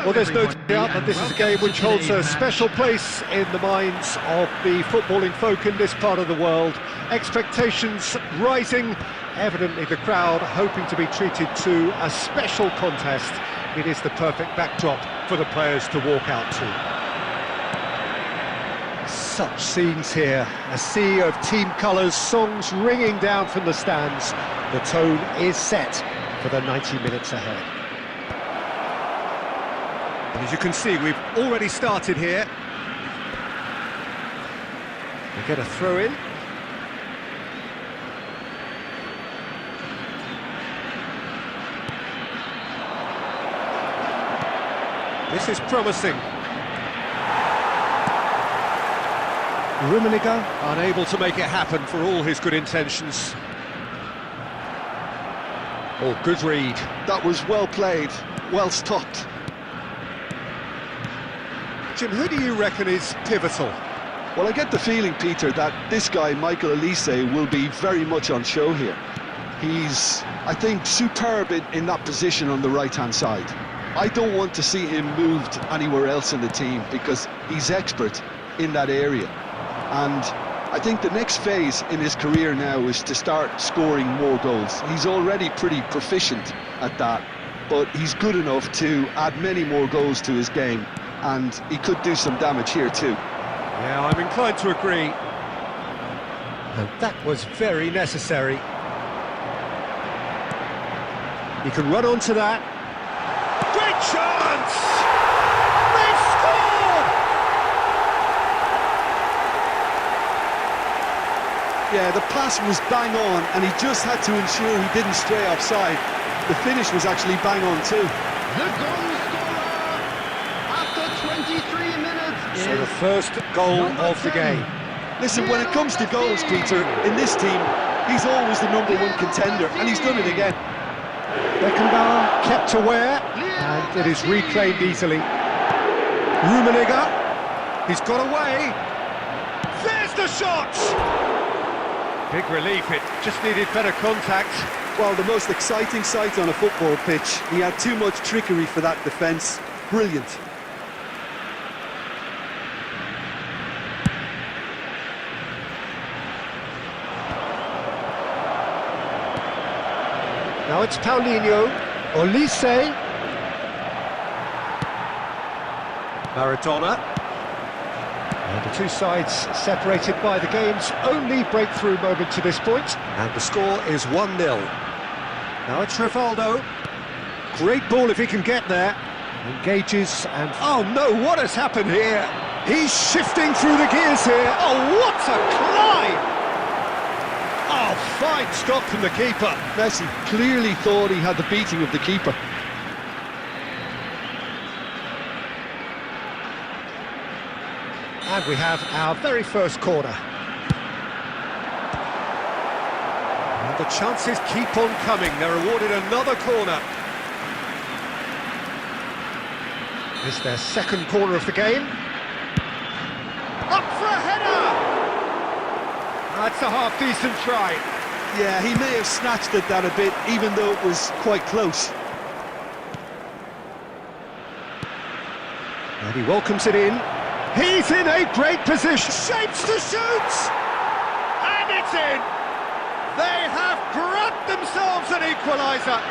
Well, there's no doubt that this is a game which holds a special place in the minds of the footballing folk in this part of the world. Expectations rising, evidently the crowd hoping to be treated to a special contest. It is the perfect backdrop for the players to walk out to. Such scenes here, a sea of team colours, songs ringing down from the stands. The tone is set for the 90 minutes ahead. And as you can see, we've already started here. We get a throw in. This is promising. Rummenigge unable to make it happen for all his good intentions. Oh, good read. That was well played, well stopped. Jim, who do you reckon is pivotal? Well, I get the feeling, Peter, that this guy, Michael Elise, will be very much on show here. He's, I think, superb in that position on the right-hand side. I don't want to see him moved anywhere else in the team because he's expert in that area. And I think the next phase in his career now is to start scoring more goals. He's already pretty proficient at that, but he's good enough to add many more goals to his game, and he could do some damage here too. Yeah, I'm inclined to agree. And that was very necessary. He can run onto that. Great chance! They've scored! Yeah, the pass was bang on, and he just had to ensure he didn't stray offside. The finish was actually bang on too. The goal scorer after 23 minutes. So the first goal of the game. Listen, when it comes to goals, Peter, in this team, he's always the #1 contender, and he's done it again. Beckenbauer kept aware, and it is reclaimed easily. Rummenigge, he's got away. There's the shot! Big relief, it just needed better contact. Well, the most exciting sight on a football pitch. He had too much trickery for that defence. Brilliant. Now it's Paulinho, Olise, Maradona. And the two sides separated by the game's only breakthrough moment to this point. And the score is 1-0. Now it's Rivaldo. Great ball if he can get there. Engages and... Oh no, what has happened here? He's shifting through the gears here. Oh, what a climb! Oh, fine stop from the keeper. Messi clearly thought he had the beating of the keeper. And we have our very first corner. And the chances keep on coming. They're awarded another corner. It's their second corner of the game. Up for a header! That's a half-decent try. Yeah, he may have snatched at that a bit, even though it was quite close. And he welcomes it in. He's in a great position. Shapes to shoot! And it's in! They have grabbed themselves an equaliser.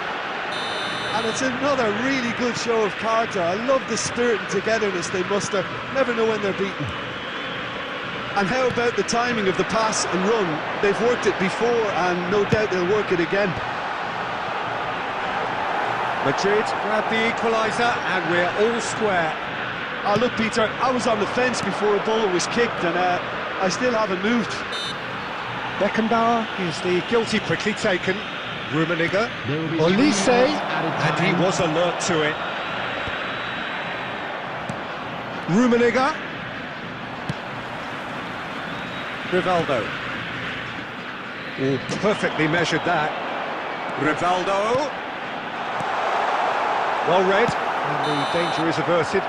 And it's another really good show of character. I love the spirit and togetherness they muster. Never know when they're beaten. And how about the timing of the pass and run? They've worked it before, and no doubt they'll work it again. Madrid grab the equaliser, and we're all square. Oh, look, Peter, I was on the fence before a ball was kicked, and I still haven't moved. Beckenbauer is the guilty quickly taken. Rummenigge, Olise, and he was alert to it. Rummenigge. Rivaldo. Oh, perfectly measured that. Rivaldo. Well read, and the danger is averted.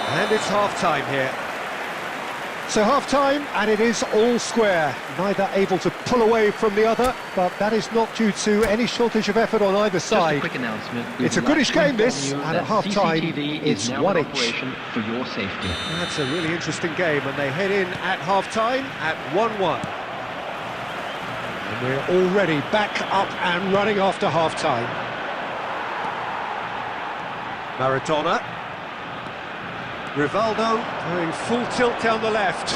And it's half-time here. So half-time, and it is all square. Neither able to pull away from the other, but that is not due to any shortage of effort on either side. Just a quick announcement. It's a goodish game, this, and at half-time, it's one one each. For your safety. That's a really interesting game, and they head in at half-time at 1-1. And we're already back up and running after half-time. Maradona. Rivaldo going full tilt down the left.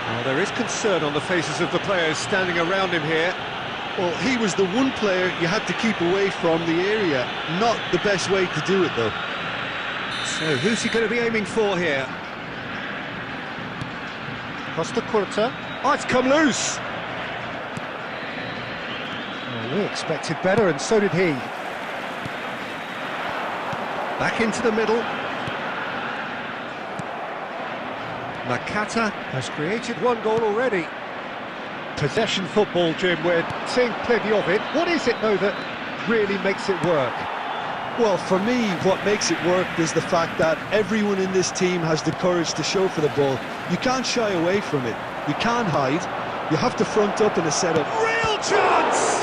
Well, there is concern on the faces of the players standing around him here. Well, he was the one player you had to keep away from the area. Not the best way to do it, though. So, who's he going to be aiming for here? Costa Curta. Oh, it's come loose! We expected better, and so did he. Back into the middle. Nakata has created one goal already. Possession football, Jim, we're seeing plenty of it. What is it, though, that really makes it work? Well, for me, what makes it work is the fact that everyone in this team has the courage to show for the ball. You can't shy away from it. You can't hide. You have to front up in a setup. Real chance!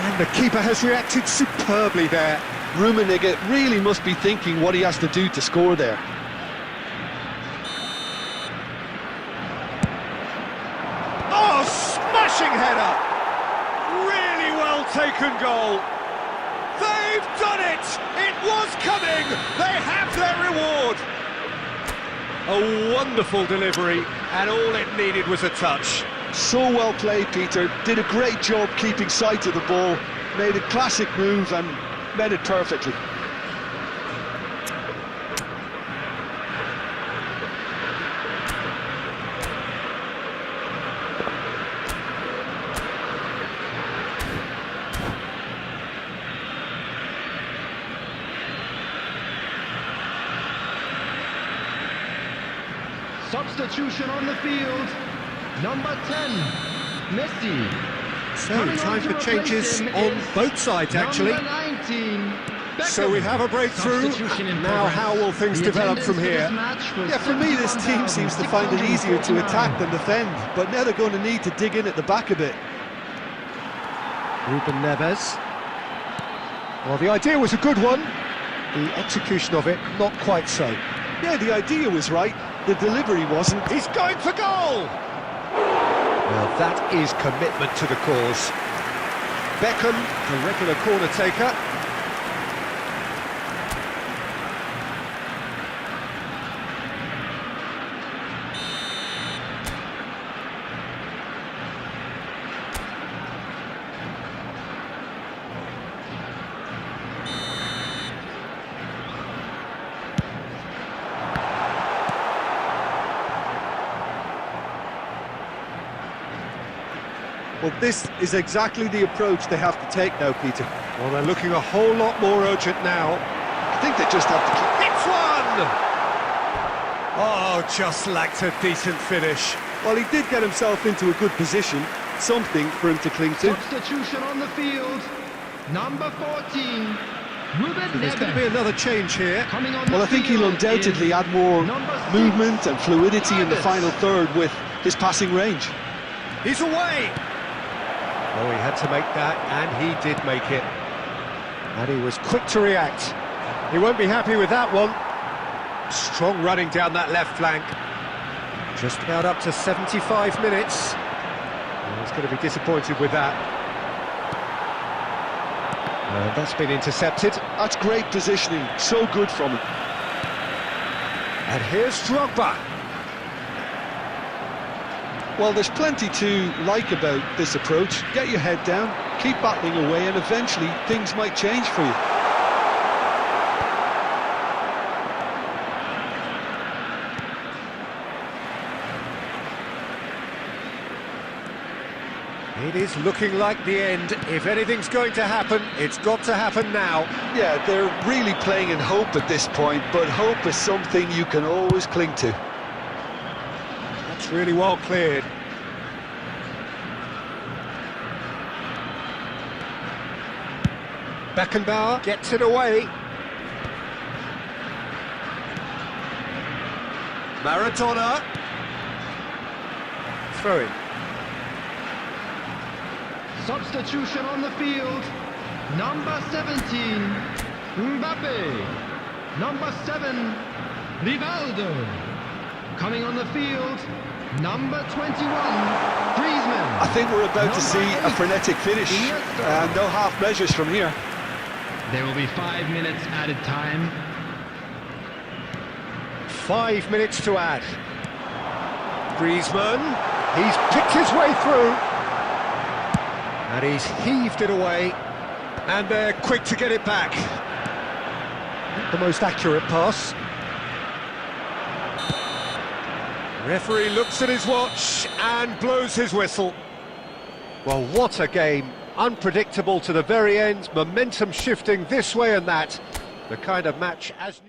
And the keeper has reacted superbly there. Rummenigge really must be thinking what he has to do to score there. Oh, smashing header! Really well taken goal. They've done it! It was coming! They have their reward! A wonderful delivery, and all it needed was a touch. So well played, Peter. Did a great job keeping sight of the ball, made a classic move and met it perfectly. Substitution on the field. Number 10, Messi. So, Coming time on to for changes replace him on is both sides, actually. Number 19, So we have a breakthrough. Substitution in Now, progress. how will things The develop from attendance for here? this match was Yeah, for me this team seems to find it easier to attack than defend, but now they're going to need to dig in at the back a bit. Ruben Neves. Well, the idea was a good one. The execution of it, not quite so. Yeah, the idea was right, the delivery wasn't. He's going for goal! Well, that is commitment to the cause. Beckham, the regular corner taker. Well, this is exactly the approach they have to take now, Peter. Well, they're looking a whole lot more urgent now. I think they just have to keep... It's one! Oh, just lacked a decent finish. Well, he did get himself into a good position, something for him to cling to. Substitution on the field. Number 14, Ruben There's going to be Neves. another change here. Coming on Well, the I think he'll field undoubtedly is add more number 6, movement and fluidity in the Neves. final third with his passing range. He's away! Oh, he had to make that, and he did make it. And he was quick to react. He won't be happy with that one. Strong running down that left flank. Just about up to 75 minutes. Oh, he's going to be disappointed with that. And that's been intercepted. That's great positioning, so good from him. And here's Drogba. Well, there's plenty to like about this approach. Get your head down, keep battling away, and eventually things might change for you. It is looking like the end. If anything's going to happen, it's got to happen now. Yeah, they're really playing in hope at this point, but hope is something you can always cling to. That's really well cleared. Beckenbauer gets it away. Maradona. Throw in. Substitution on the field. Number 17, Mbappe. Number 7, Rivaldo. Coming on the field, number 21, Griezmann. I think we're about to see a Number 8, frenetic finish, Iniesta. and no half measures from here. There will be 5 minutes added time. 5 minutes to add. Griezmann, he's picked his way through. And he's heaved it away. And they're quick to get it back. Not the most accurate pass. Referee looks at his watch and blows his whistle. Well, what a game. Unpredictable to the very end. Momentum shifting this way and that. The kind of match as...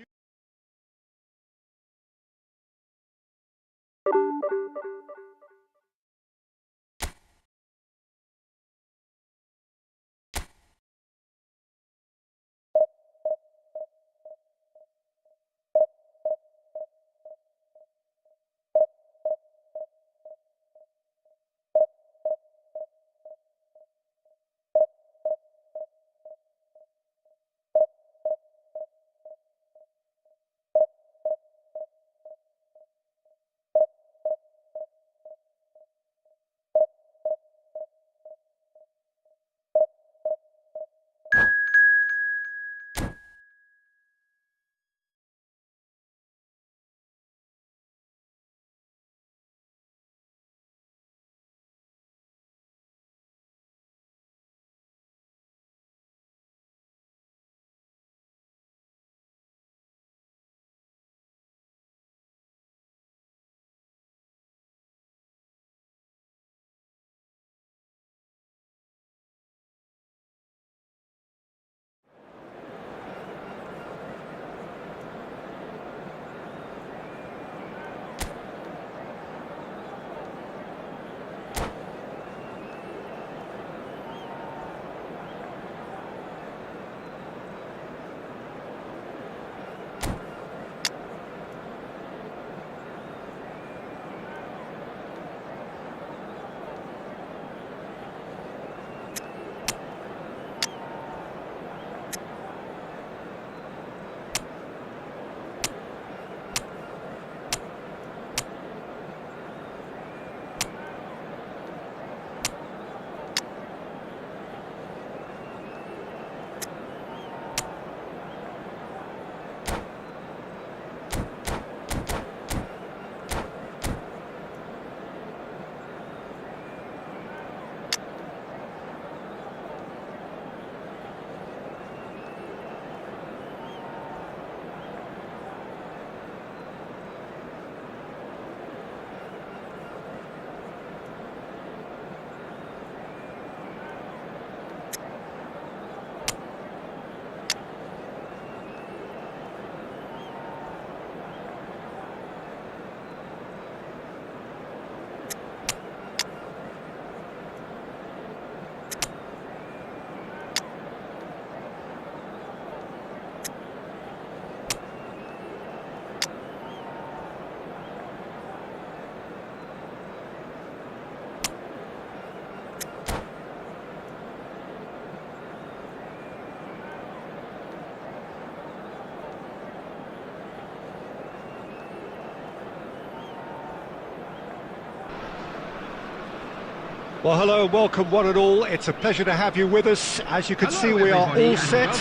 Well, hello and welcome one and all. It's a pleasure to have you with us. As you can see, we are all set.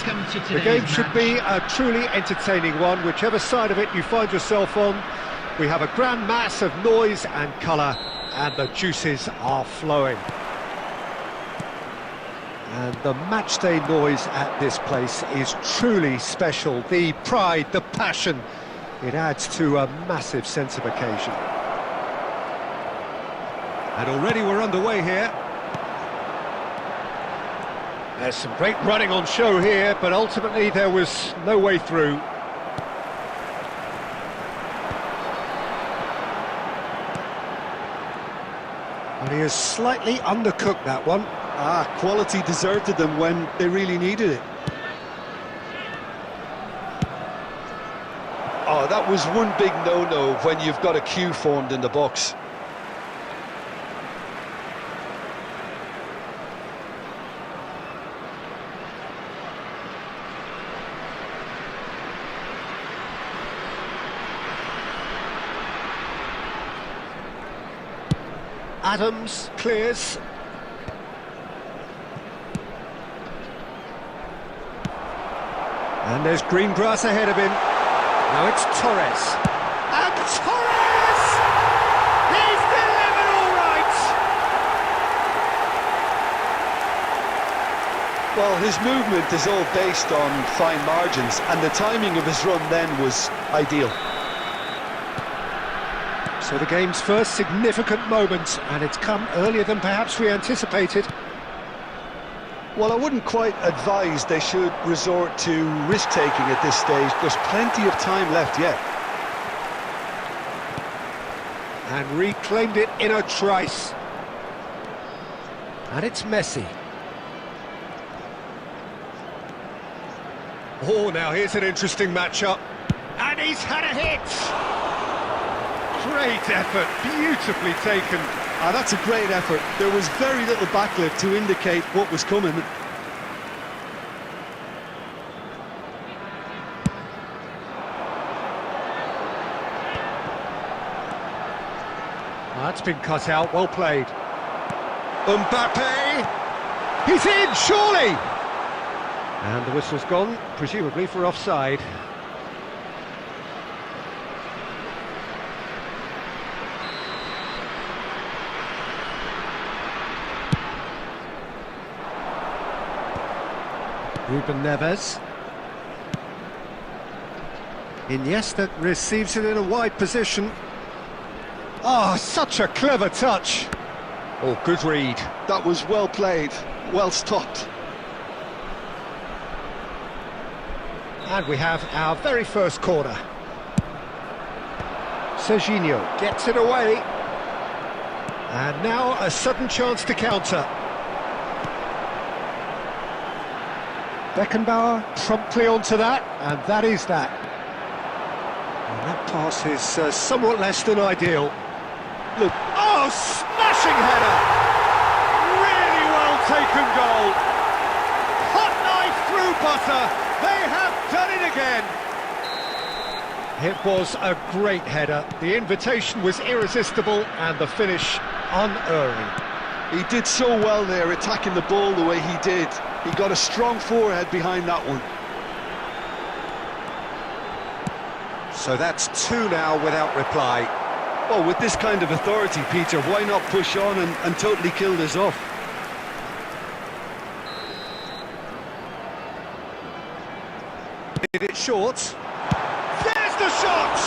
The game should be a truly entertaining one, whichever side of it you find yourself on. We have a grand mass of noise and colour, and the juices are flowing. And the matchday noise at this place is truly special. The pride, the passion, it adds to a massive sense of occasion. And already we're underway here. There's some great running on show here, but ultimately there was no way through. And he has slightly undercooked that one. Quality deserted them when they really needed it. Oh, that was one big no-no when you've got a queue formed in the box. Adams clears. And there's green grass ahead of him. Now it's Torres. And Torres! He's delivered all right! Well, his movement is all based on fine margins, and the timing of his run then was ideal. So the game's first significant moment, and it's come earlier than perhaps we anticipated. Well, I wouldn't quite advise they should resort to risk-taking at this stage. There's plenty of time left yet. And reclaimed it in a trice. And it's Messi. Oh, now here's an interesting matchup. And he's had a hit! Great effort, beautifully taken. That's a great effort. There was very little backlift to indicate what was coming. That's been cut out, well played. Mbappe! He's in, surely! And the whistle's gone, presumably for offside. Ruben Neves. Iniesta receives it in a wide position. Oh, such a clever touch. Oh, good read. That was well played, well stopped. And we have our very first corner. Serginho gets it away. And now a sudden chance to counter. Beckenbauer promptly onto that, and that is that. And that pass is somewhat less than ideal. Look, oh, smashing header! Really well taken goal. Hot knife through butter. They have done it again. It was a great header. The invitation was irresistible, and the finish unerring. He did so well there, attacking the ball the way he did. He got a strong forehead behind that one. So that's two now without reply. Well, with this kind of authority, Peter, why not push on and totally kill this off? Did it short? There's the shot!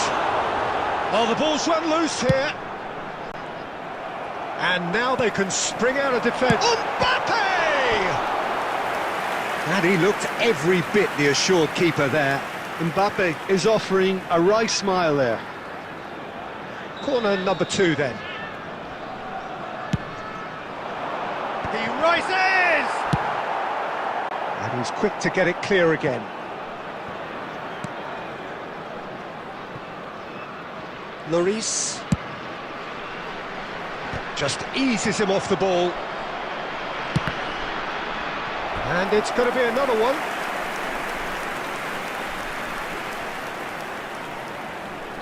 Oh, the ball's run loose here. And now they can spring out of defence. Mbappe! And he looked every bit the assured keeper there. Mbappe is offering a wry smile there. Corner number 2 then. He rises! And he's quick to get it clear again. Lloris just eases him off the ball. And it's going to be another one.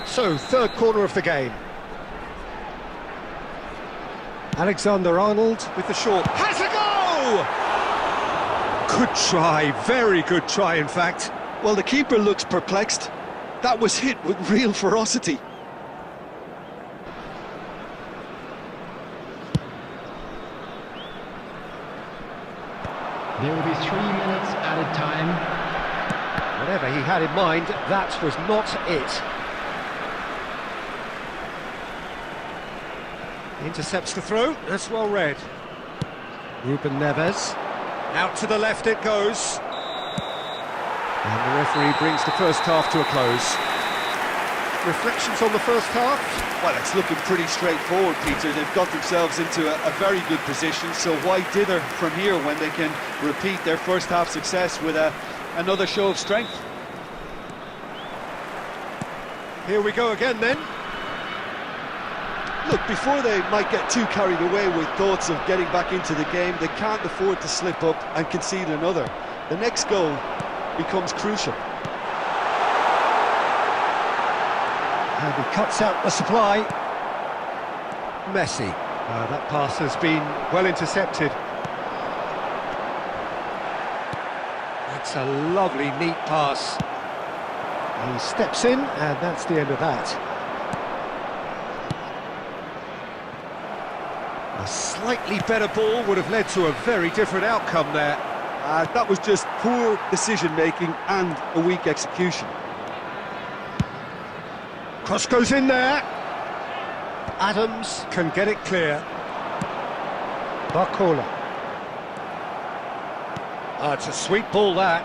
So, third corner of the game. Alexander-Arnold with the short. Has a go! Good try, very good try in fact. Well, the keeper looks perplexed. That was hit with real ferocity. There will be 3 minutes added time. Whatever he had in mind, that was not it. Intercepts the throw, that's well read. Ruben Neves, out to the left it goes. And the referee brings the first half to a close. Reflections on the first half? Well, it's looking pretty straightforward, Peter. They've got themselves into a very good position, so why dither from here when they can repeat their first half success with another show of strength? Here we go again then. Look, before they might get too carried away with thoughts of getting back into the game, they can't afford to slip up and concede another. The next goal becomes crucial. And he cuts out the supply. Messi. That pass has been well intercepted. It's a lovely, neat pass. He steps in, and that's the end of that. A slightly better ball would have led to a very different outcome there. That was just poor decision-making and a weak execution. Cross goes in there. Adams can get it clear. Barcola. It's a sweet ball that.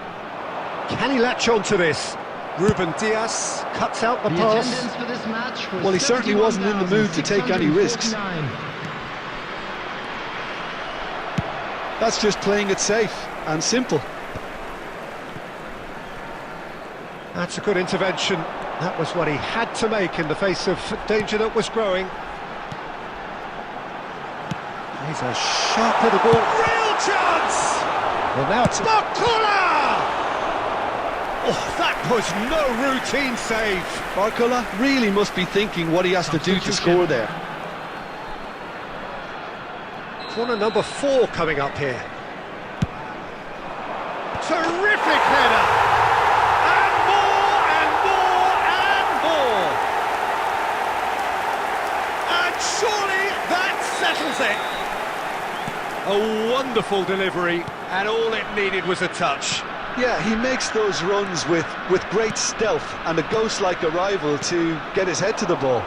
Can he latch on to this? Ruben Diaz cuts out the pass. Attendance for this match was Well, he certainly wasn't in the mood to take any risks. 71,649. That's just playing it safe and simple. That's a good intervention. That was what he had to make in the face of danger that was growing. He's a sharp little ball. Real chance! Well, now it's Barcola! Oh, that was no routine save. Barcola really must be thinking what he has to do to score there. Corner number 4 coming up here. Terrific header! And more, and more, and more! And surely that settles it! A wonderful delivery, and all it needed was a touch. Yeah, he makes those runs with great stealth and a ghost-like arrival to get his head to the ball.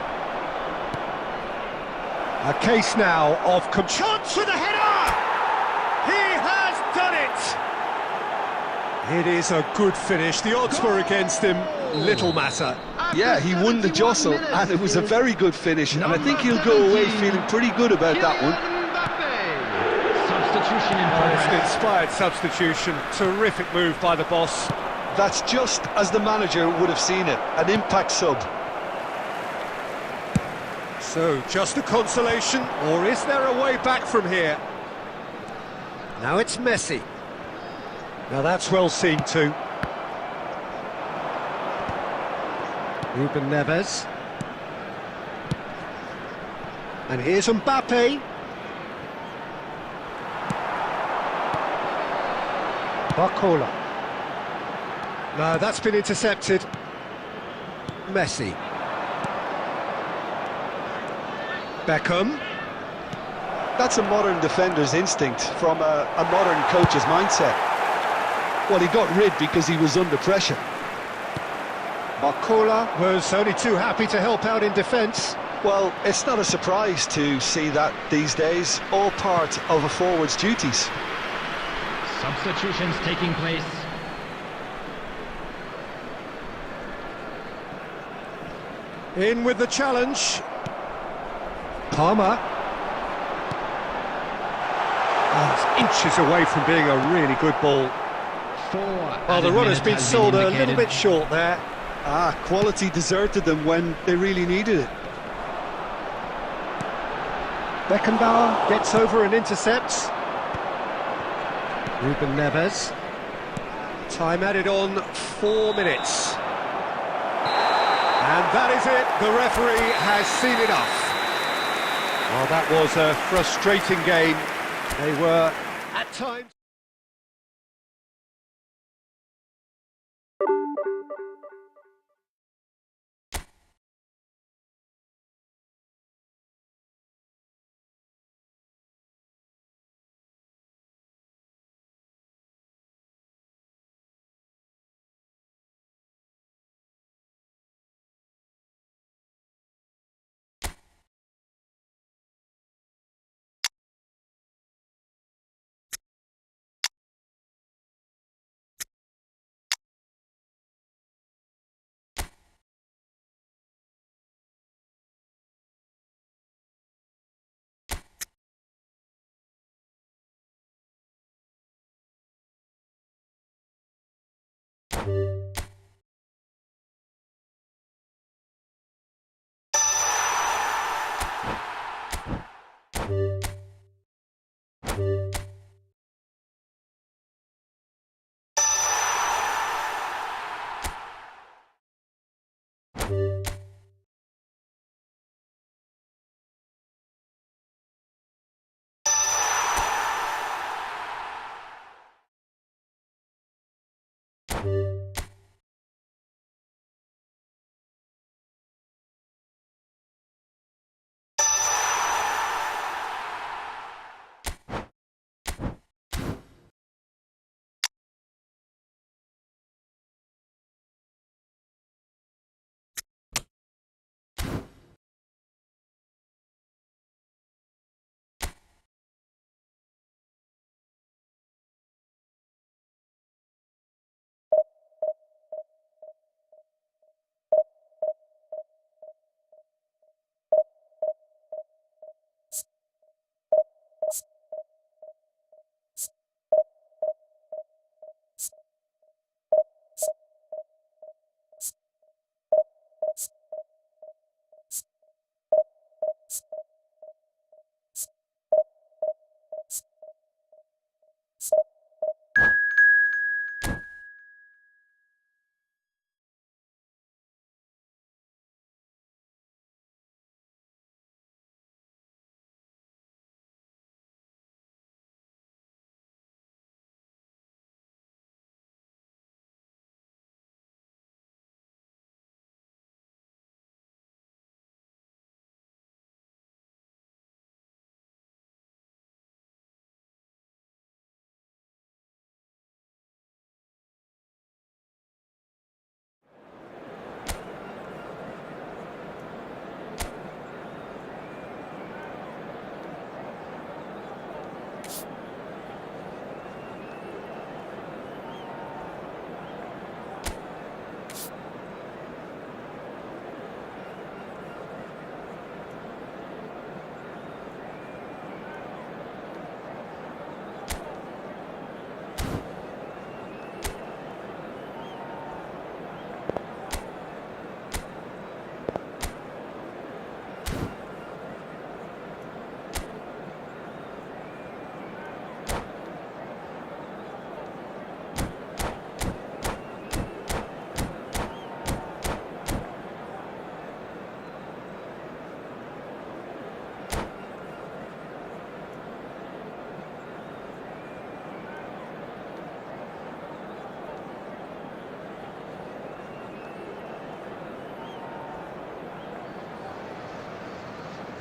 A case now of chance with a header! He has done it! It is a good finish. The odds were against him. Little matter. Yeah, he won the jostle, and it was a very good finish, and I think he'll go away feeling pretty good about that one. Substitution in It's progress. an inspired substitution. Terrific move by the boss. That's just as the manager would have seen it, an impact sub. So, just a consolation, or is there a way back from here? Now it's Messi. Now that's well seen too. Ruben Neves. And here's Mbappe. Barcola. No, that's been intercepted. Messi. Beckham. That's a modern defender's instinct from a modern coach's mindset. Well, he got rid because he was under pressure. Barcola was only too happy to help out in defence. Well, it's not a surprise to see that these days, all part of a forward's duties. Substitutions taking place. In with the challenge. Palmer. Oh, it's inches away from being a really good ball. 4 Well, the run has been sold a little indicated. bit short there. Quality deserted them when they really needed it. Beckenbauer gets over and intercepts. Ruben Neves. Time added on 4 minutes. And that is it. The referee has seen enough. Well, that was a frustrating game. They were, at times...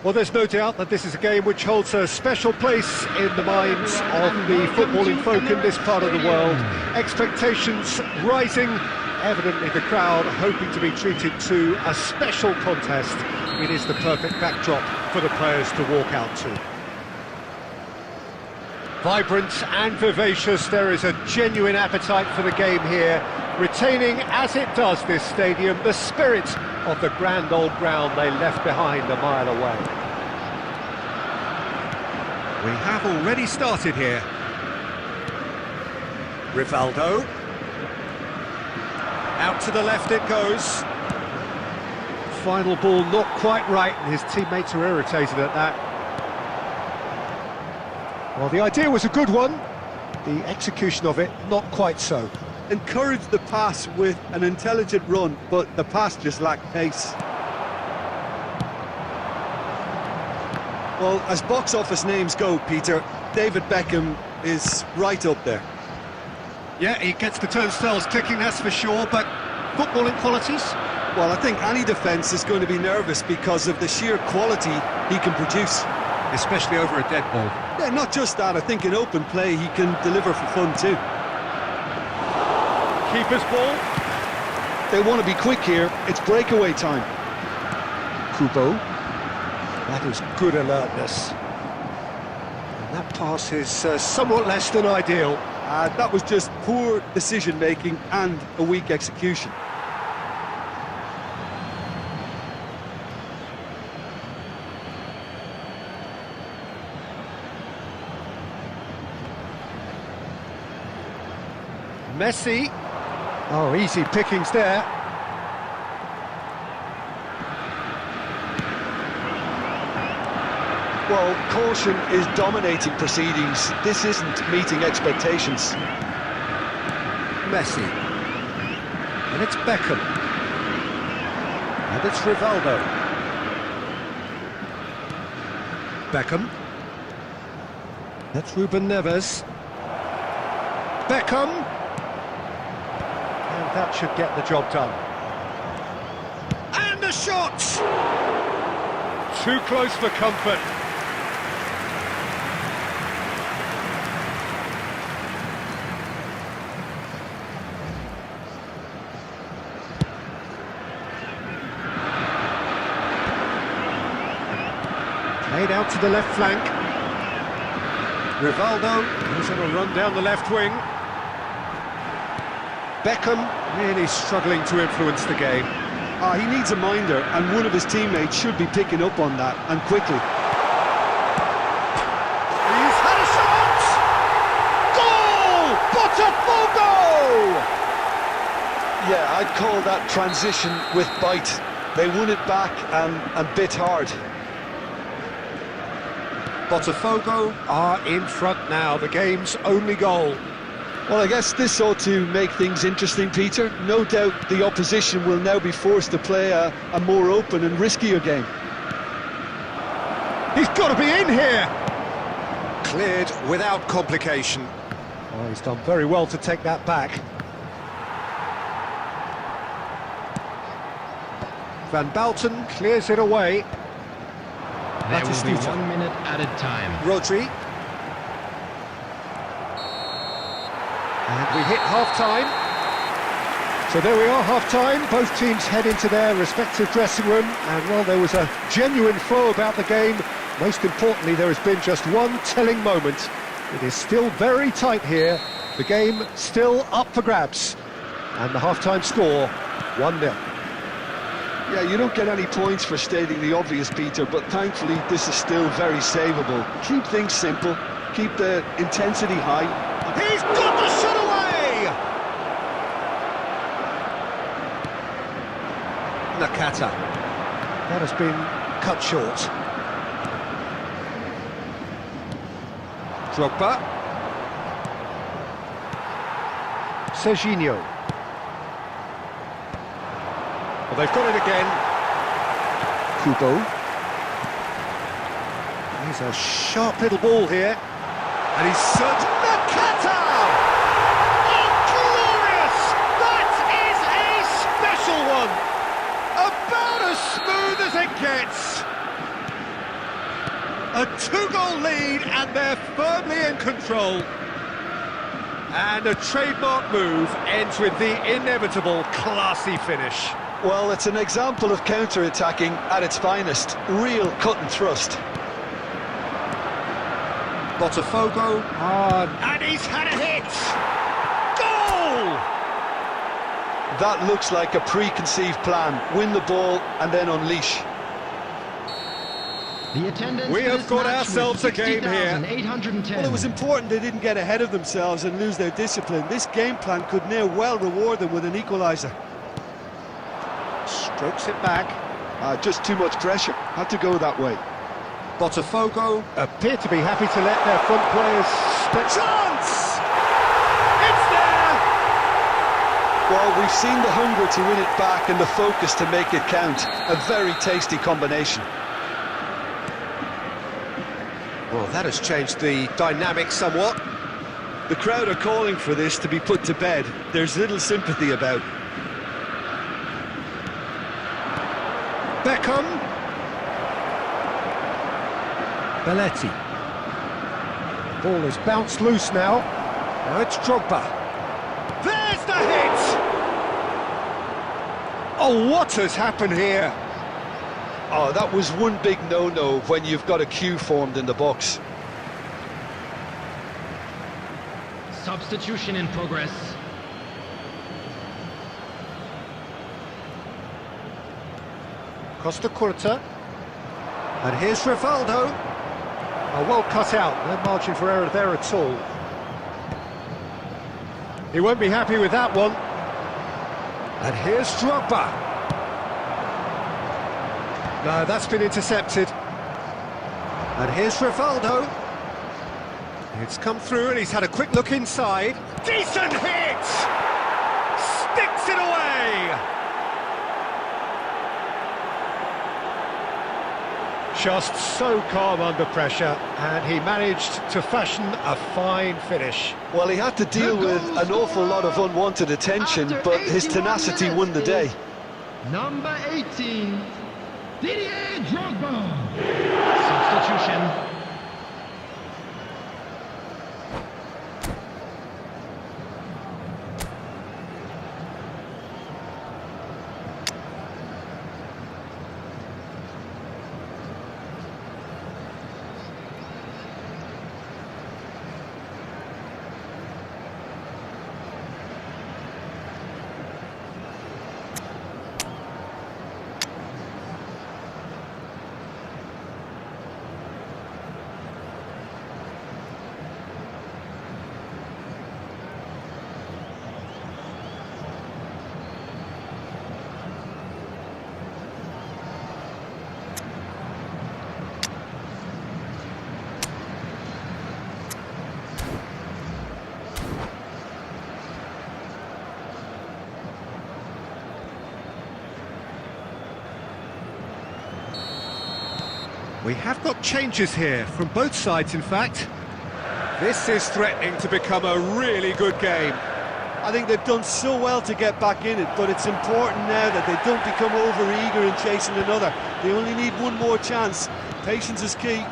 Well, there's no doubt that this is a game which holds a special place in the minds of the footballing folk in this part of the world. Expectations rising, evidently the crowd hoping to be treated to a special contest. It is the perfect backdrop for the players to walk out to. Vibrant and vivacious, there is a genuine appetite for the game here, retaining, as it does this stadium, the spirit of the grand old ground they left behind a mile away. We have already started here. Rivaldo. Out to the left it goes. Final ball not quite right, and his teammates are irritated at that. Well, the idea was a good one, the execution of it not quite so. Encouraged the pass with an intelligent run, but the pass just lacked pace. Well, as box office names go, Peter, David Beckham is right up there. Yeah, he gets the turnstiles ticking, that's for sure, but footballing qualities? Well, I think any defence is going to be nervous because of the sheer quality he can produce. Especially over a dead ball. Yeah, not just that, I think in open play he can deliver for fun too. Keeper's ball. They want to be quick here, it's breakaway time. Kubo. That is good alertness. And that pass is somewhat less than ideal. That was just poor decision-making and a weak execution. Messi. Oh, easy pickings there. Well, caution is dominating proceedings. This isn't meeting expectations. Messi. And it's Beckham. And it's Rivaldo. Beckham. That's Ruben Neves. Beckham. And that should get the job done. And the shot! Too close for comfort. Played out to the left flank. Rivaldo is on a run down the left wing. Beckham really struggling to influence the game. He needs a minder, and one of his teammates should be picking up on that, and quickly. He's had a shot! Goal! Botafogo! Yeah, I'd call that transition with bite. They won it back and bit hard. Botafogo are in front now, the game's only goal. Well, I guess this ought to make things interesting, Peter. No doubt the opposition will now be forced to play a more open and riskier game. He's got to be in here! Cleared without complication. Oh, he's done very well to take that back. Van Bouten clears it away. There will be Batistuta. 1 minute added time. Rodri. And we hit half-time. So there we are, half-time. Both teams head into their respective dressing room. And, well, there was a genuine flow about the game. Most importantly, there has been just one telling moment. It is still very tight here. The game still up for grabs. And the half-time score, 1-0. Yeah, you don't get any points for stating the obvious, Peter, but thankfully this is still very savable. Keep things simple, keep the intensity high. He's got the shot away! Nakata. That has been cut short. Drogba. Serginho. Well, they've got it again. Kubo. He's a sharp little ball here. And he's served Nakata! Oh, glorious! That is a special one! About as smooth as it gets! A two-goal lead, and they're firmly in control. And a trademark move ends with the inevitable classy finish. Well, it's an example of counter-attacking at its finest. Real cut and thrust. Botafogo on, and he's had a hit! Goal! That looks like a preconceived plan. Win the ball and then unleash. The attendance We for have this got match ourselves was a game here. 60,810. Well, it was important they didn't get ahead of themselves and lose their discipline. This game plan could now well reward them with an equaliser. Strokes it back. Just too much pressure. Had to go that way. Botafogo appear to be happy to let their front players split. Chance! It's there! Well, we've seen the hunger to win it back and the focus to make it count. A very tasty combination. Well, that has changed the dynamic somewhat. The crowd are calling for this to be put to bed. There's little sympathy about. Beckham. Belletti. Ball has bounced loose now. Now it's Drogba. There's the hit! Oh, what has happened here? Oh, that was one big no-no when you've got a queue formed in the box. Substitution in progress. Costa Curta. And here's Rivaldo. Oh, well cut out, no margin for error there at all. He won't be happy with that one. And here's Drogba. No, that's been intercepted. And here's Rivaldo. It's come through and he's had a quick look inside. Decent hit! Sticks it away! Just so calm under pressure, and he managed to fashion a fine finish. Well, he had to deal with an awful lot of unwanted attention, but his tenacity won the day. Number 18, Didier Drogba. Substitution. We have got changes here, from both sides in fact. This is threatening to become a really good game. I think they've done so well to get back in it, but it's important now that they don't become over-eager in chasing another. They only need one more chance. Patience is key.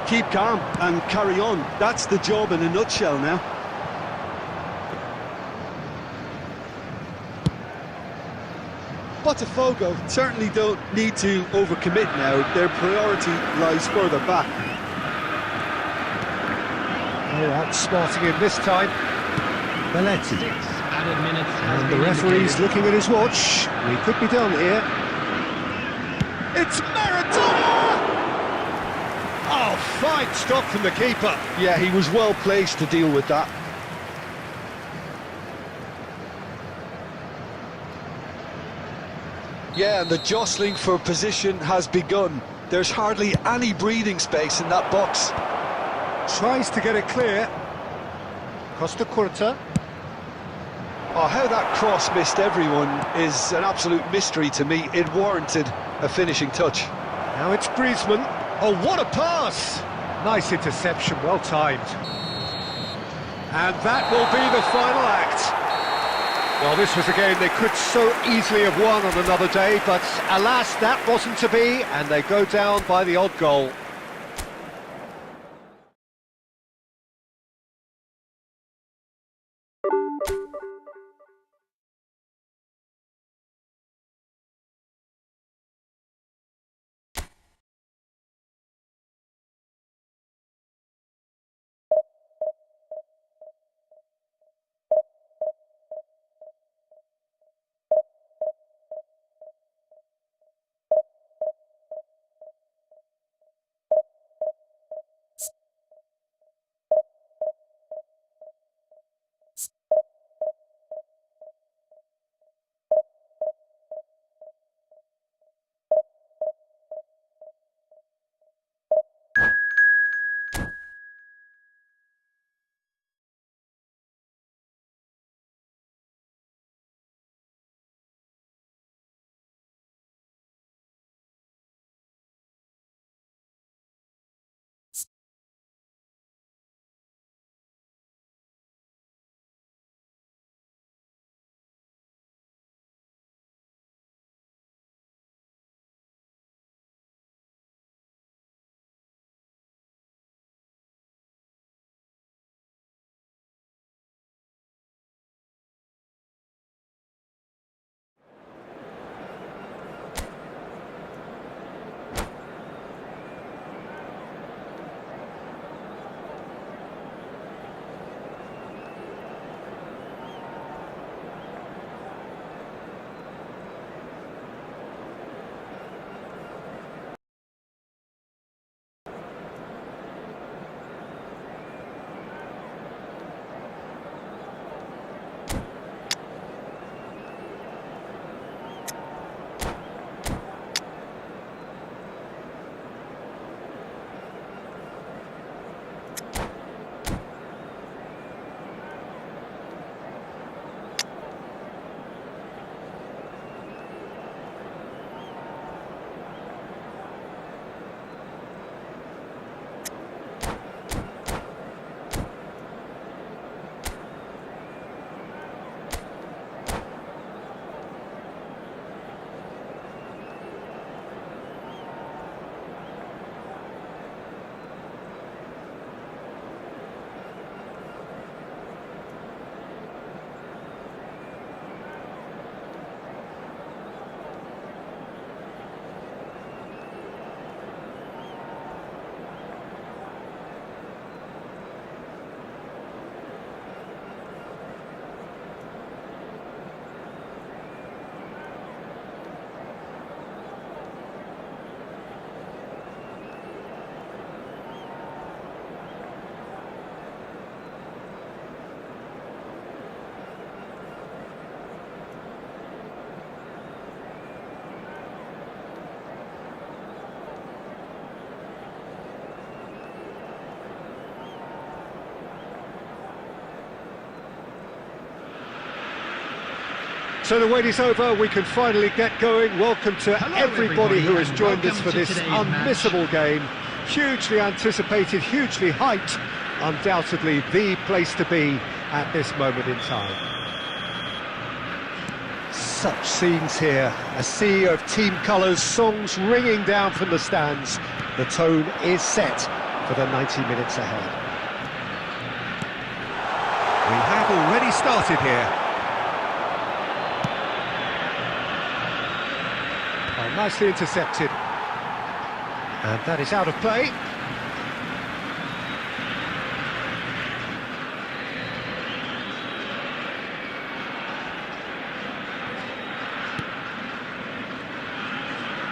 Keep calm and carry on. That's the job in a nutshell now. Botafogo certainly don't need to overcommit now. Their priority lies further back. Oh, outsmarting him this time. Belletti. 6 added minutes has And the been referee's indicated. looking at his watch. We could be done here. It's Maradona! Oh, fine stop from the keeper. Yeah, he was well placed to deal with that. Yeah, and the jostling for position has begun. There's hardly any breathing space in that box. Tries to get it clear. Costa Curta. Oh, how that cross missed everyone is an absolute mystery to me. It warranted a finishing touch. Now it's Griezmann. Oh, what a pass! Nice interception, well timed. And that will be the final act. Well, this was a game they could so easily have won on another day, but alas, that wasn't to be, and they go down by the odd goal. So the wait is over, we can finally get going. Welcome to everybody who has joined us for this unmissable game. Hugely anticipated, hugely hyped, undoubtedly the place to be at this moment in time. Such scenes here, a sea of team colours, songs ringing down from the stands. The tone is set for the 90 minutes ahead. We have already started here. Oh, nicely intercepted. And that is out of play.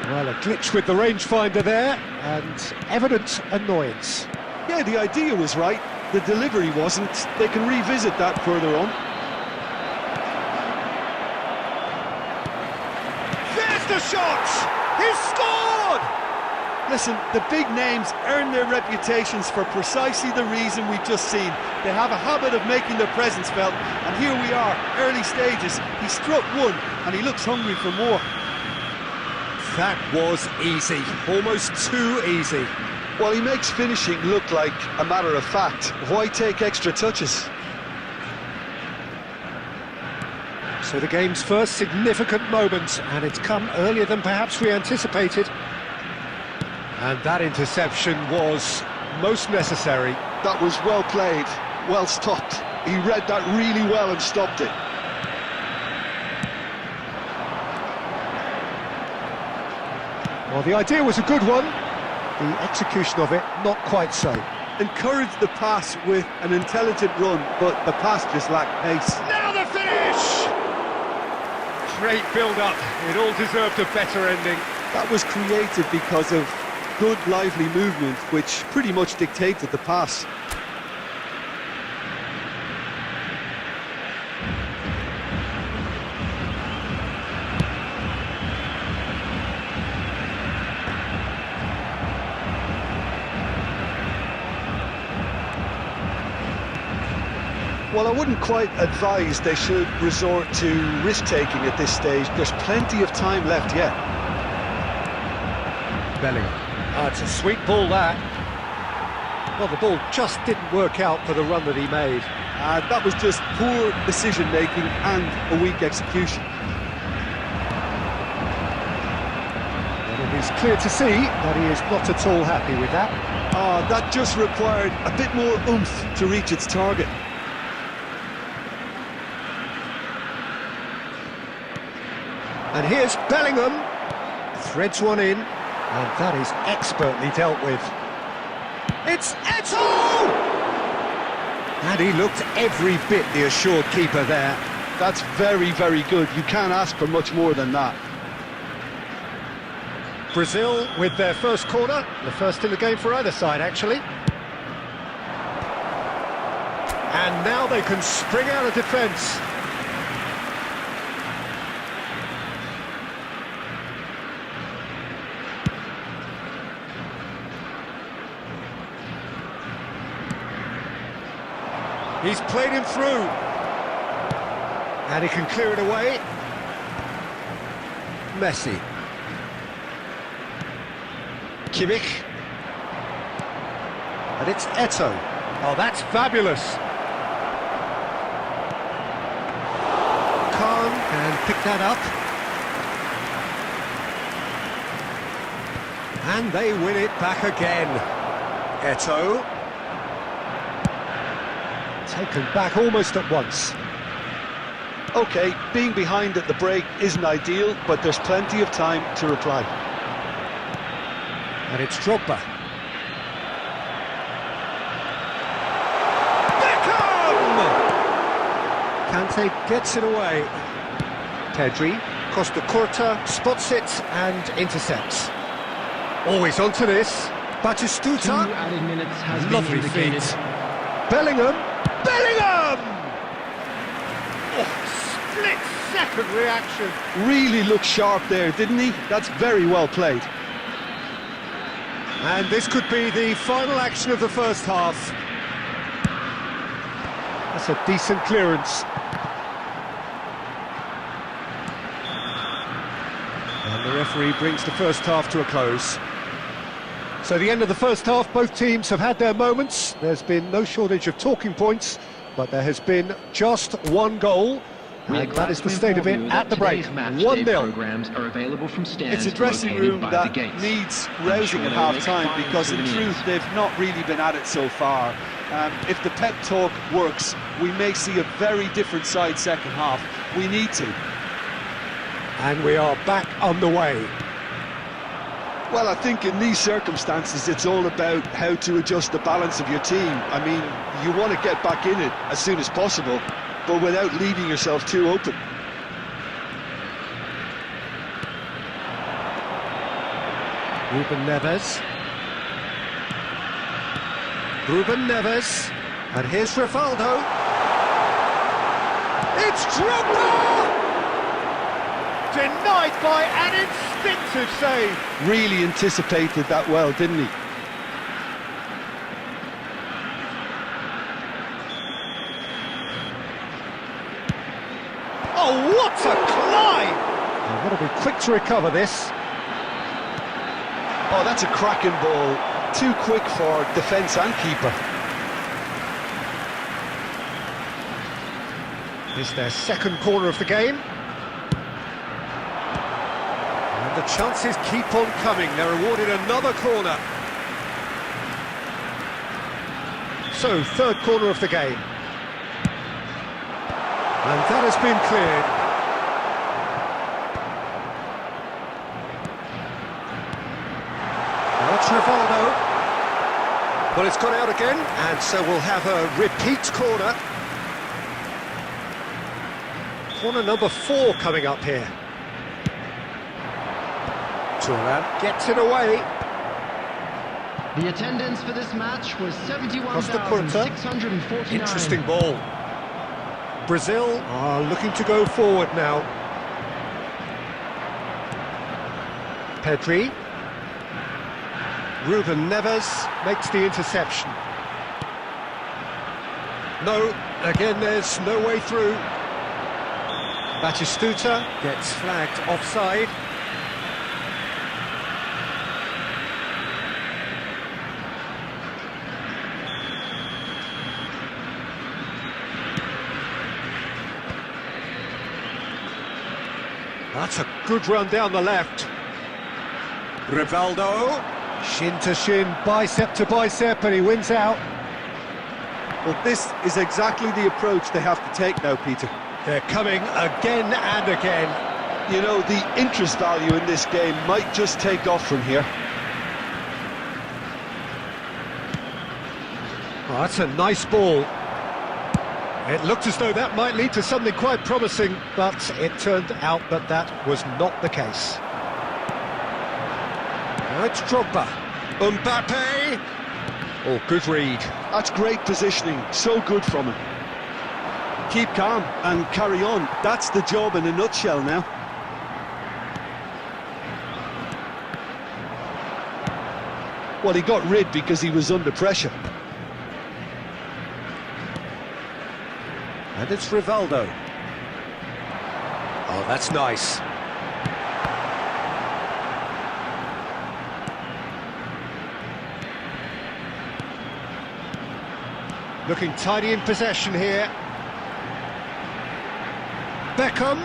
Well, a glitch with the rangefinder there, and evident annoyance. Yeah, the idea was right, the delivery wasn't. They can revisit that further on. There's the shot! He's scored! Listen, the big names earn their reputations for precisely the reason we've just seen. They have a habit of making their presence felt, and here we are, early stages. He struck one, and he looks hungry for more. That was easy, almost too easy. Well, he makes finishing look like a matter of fact. Why take extra touches? So the game's first significant moment, and it's come earlier than perhaps we anticipated. And that interception was most necessary. That was well played, well stopped. He read that really well and stopped it. Well, the idea was a good one. The execution of it, not quite so. Encouraged the pass with an intelligent run, but the pass just lacked pace. Now the finish! Great build-up. It all deserved a better ending. That was created because of good, lively movement, which pretty much dictated the pass. Well, I wouldn't quite advise they should resort to risk-taking at this stage. There's plenty of time left yet. Bellingham. It's a sweet ball, that. Well, the ball just didn't work out for the run that he made. That was just poor decision-making and a weak execution. And it is clear to see that he is not at all happy with that. That just required a bit more oomph to reach its target. And here's Bellingham, threads one in, and that is expertly dealt with. It's Eto'o! And he looked every bit the assured keeper there. That's very, very good. You can't ask for much more than that. Brazil with their first corner, the first in the game for either side, actually. And now they can spring out of defence. He's played him through. And he can clear it away. Messi. Kimmich. And it's Eto'o. Oh, that's fabulous. Khan can pick that up. And they win it back again. Eto'o. Taken back almost at once. OK, being behind at the break isn't ideal, but there's plenty of time to reply. And it's Drogba. Beckham! Kante gets it away. Pedri, Costa Curta, spots it and intercepts. Always onto this. Batistuta. 2 added minutes has Lovely been indicated. feet. Bellingham! Bellingham! Oh, split-second reaction. Really looked sharp there, didn't he? That's very well played. And this could be the final action of the first half. That's a decent clearance. referee brings the first half to a close. So the end of the first half, both teams have had their moments. There's been no shortage of talking points, but there has been just one goal. And that is the state of it at the break. 1-0. It's a dressing room that needs rousing at half-time because in truth they've not really been at it so far. If the pep talk works, we may see a very different side second half. We need to. And we are back underway. Well, I think in these circumstances it's all about how to adjust the balance of your team. I mean, you want to get back in it as soon as possible, but without leaving yourself too open. Ruben Neves. Ruben Neves. And here's Rivaldo. It's Drogba! Denied by an instinctive save. Really anticipated that well, didn't he? Oh, what a climb! They've got to be quick to recover this. Oh, that's a cracking ball. Too quick for defence and keeper. It's their second corner of the game. And the chances keep on coming. They're awarded another corner. So, third corner of the game. And that has been cleared. That's Rivaldo. Well, it's gone out again, and so we'll have a repeat corner. Corner number 4 coming up here. Turan gets it away. The attendance for this match was Costa Curta. 71,649. Interesting ball. Brazil are looking to go forward now. Pedri. Ruben Neves makes the interception. No, again there's no way through. Batistuta gets flagged offside. That's a good run down the left. Rivaldo, shin to shin, bicep to bicep, and he wins out. Well, this is exactly the approach they have to take now, Peter. They're coming again and again. You know, the interest value in this game might just take off from here. Oh, that's a nice ball. It looked as though that might lead to something quite promising, but it turned out that that was not the case. Now it's Drogba. Mbappe. Oh, good read. That's great positioning, so good from him. Keep calm and carry on. That's the job in a nutshell now. Well, he got rid because he was under pressure. And it's Rivaldo. Oh, that's nice. Looking tidy in possession here. Beckham.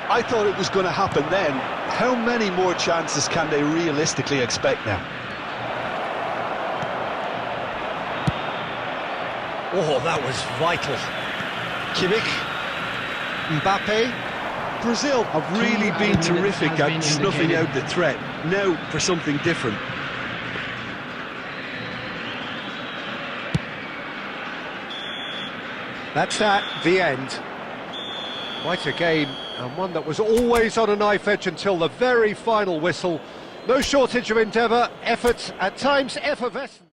I thought it was going to happen then. How many more chances can they realistically expect now? Oh, that was vital. Kimmich. Mbappe. Brazil have really been terrific at snuffing out the threat. Now for something different. That's the end. Quite a game, and one that was always on a knife edge until the very final whistle. No shortage of endeavour, effort, at times effervescent.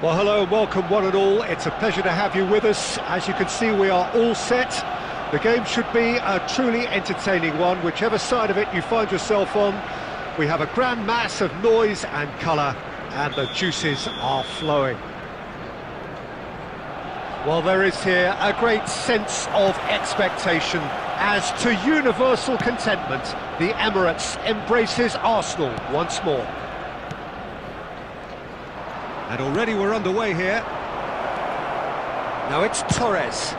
Well, hello and welcome one and all. It's a pleasure to have you with us. As you can see, we are all set. The game should be a truly entertaining one, whichever side of it you find yourself on. We have a grand mass of noise and colour, and the juices are flowing. Well, there is here a great sense of expectation as to universal contentment. The Emirates embraces Arsenal once more. And already we're underway here. Now it's Torres.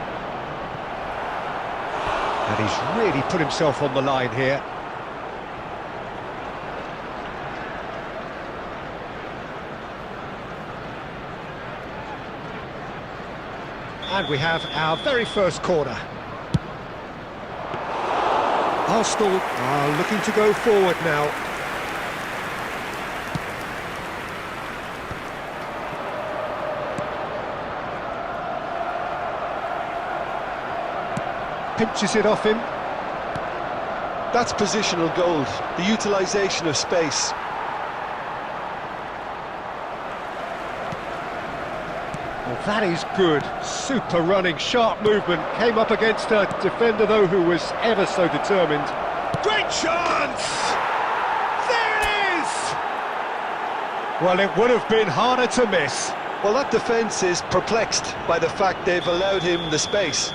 And he's really put himself on the line here. And we have our very first corner. Arsenal are looking to go forward now. Pinches it off him. That's positional gold, the utilisation of space. Well, that is good. Super running, sharp movement. Came up against a defender, though, who was ever so determined. Great chance! There it is! Well, it would have been harder to miss. Well, that defence is perplexed by the fact they've allowed him the space.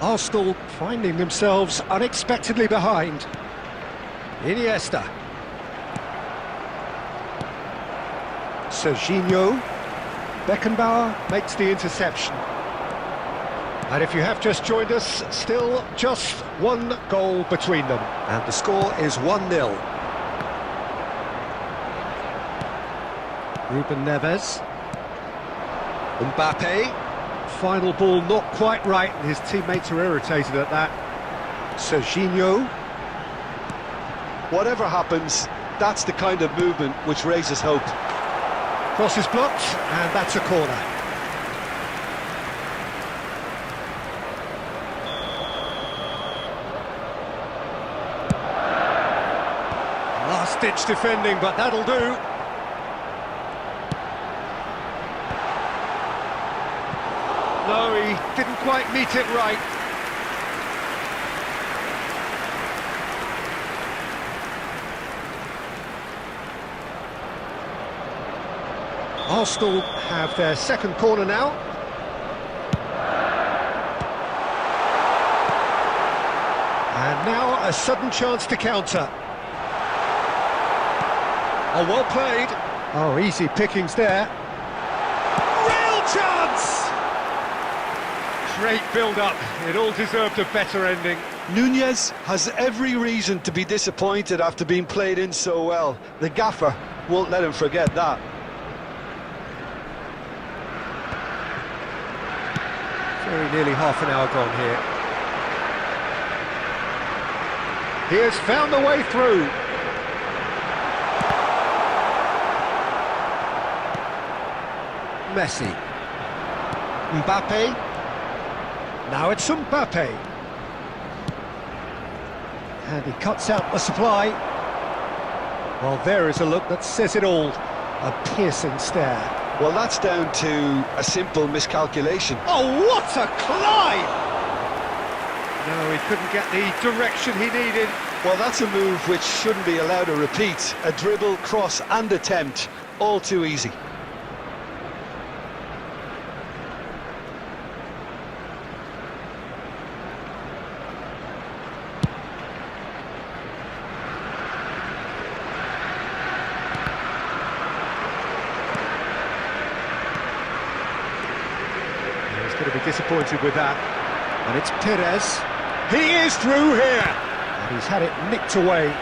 Arsenal finding themselves unexpectedly behind. Iniesta. Serginho. Beckenbauer makes the interception. And if you have just joined us, still just one goal between them. And the score is 1-0. Ruben Neves. Mbappe. Final ball not quite right, and his teammates are irritated at that. Serginho. Whatever happens, that's the kind of movement which raises hope. Cross is blocked, and that's a corner. Last-ditch defending, but that'll do. No, he didn't quite meet it right. Arsenal have their second corner now. And now a sudden chance to counter. Oh, well played. Oh, easy pickings there. Real chance! Great build-up. It all deserved a better ending. Nunez has every reason to be disappointed after being played in so well. The gaffer won't let him forget that. Very nearly half an hour gone here. He has found the way through. Messi. Mbappe. Now it's Mbappe. And he cuts out the supply. Well, there is a look that says it all. A piercing stare. Well, that's down to a simple miscalculation. Oh, what a climb! No, he couldn't get the direction he needed. Well, that's a move which shouldn't be allowed to repeat. A dribble, cross and attempt. All too easy. Going to be disappointed with that. And it's Perez. He is through here. And he's had it nicked away.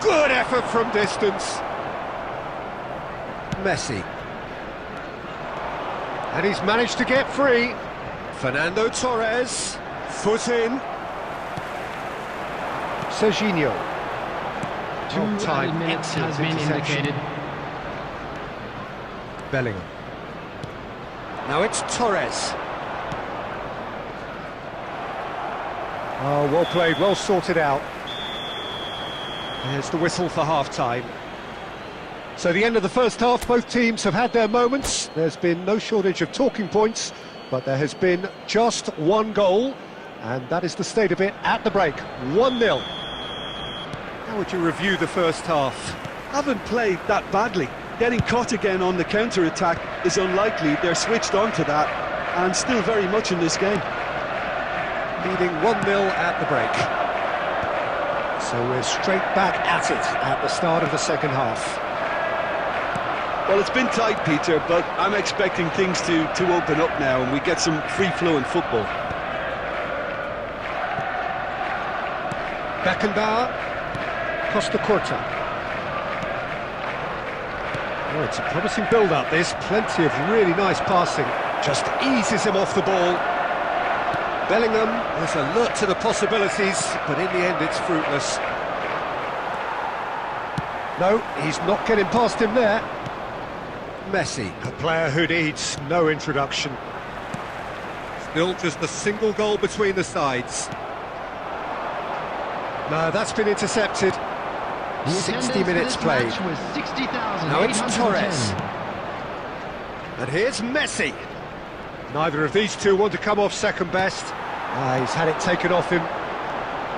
Good effort from distance. Messi. And he's managed to get free. Fernando Torres. Foot in. Serginho. Time has been indicated. Bellingham. Now it's Torres. Oh, well played, well sorted out. There's the whistle for half-time. So the end of the first half, both teams have had their moments. There's been no shortage of talking points, but there has been just one goal, and that is the state of it at the break. 1-0. How would you review the first half? Haven't played that badly. Getting caught again on the counter-attack is unlikely. They're switched on to that, and still very much in this game. Leading 1-0 at the break. So we're straight back at it at the start of the second half. Well, it's been tight, Peter, but I'm expecting things to open up now and we get some free-flowing football. Beckenbauer, Costa Curta. Oh, it's a promising build-up, this. Plenty of really nice passing. Just eases him off the ball. Bellingham is alert to the possibilities, but in the end it's fruitless. No, he's not getting past him there. Messi, a player who needs no introduction. Still just a single goal between the sides. No, that's been intercepted. 60 minutes played. Now it's Torres. And here's Messi. Neither of these two want to come off second best. He's had it taken off him.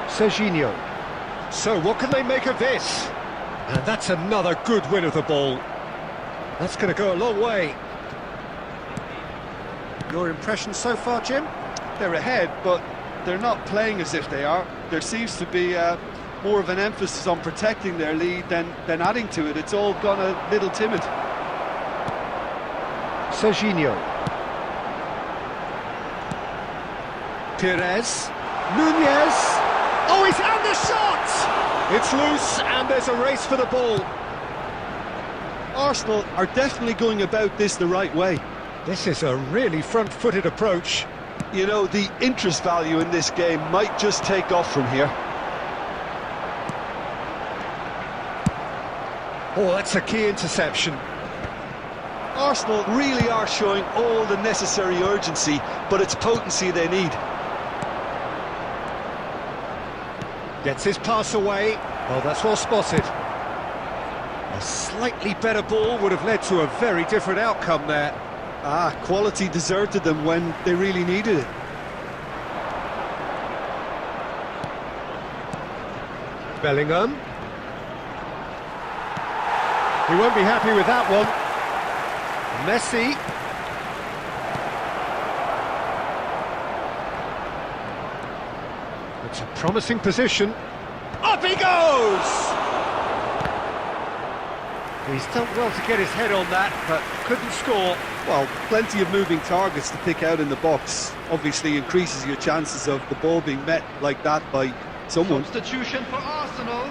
Serginho. So what can they make of this? And that's another good win of the ball. That's going to go a long way. Your impression so far, Jim? They're ahead, but they're not playing as if they are. There seems to be more of an emphasis on protecting their lead than adding to it. It's all gone a little timid. Serginho. Perez. Nunez. Oh, he's had the shot! It's loose and there's a race for the ball. Arsenal are definitely going about this the right way. This is a really front-footed approach. You know, the interest value in this game might just take off from here. Oh, that's a key interception. Arsenal really are showing all the necessary urgency, but it's potency they need. Gets his pass away. Oh, that's well spotted. A slightly better ball would have led to a very different outcome there. Quality deserted them when they really needed it. Bellingham. He won't be happy with that one. Messi. It's a promising position. Up he goes! He's done well to get his head on that, but couldn't score. Well, plenty of moving targets to pick out in the box. Obviously increases your chances of the ball being met like that by someone. Substitution for Arsenal.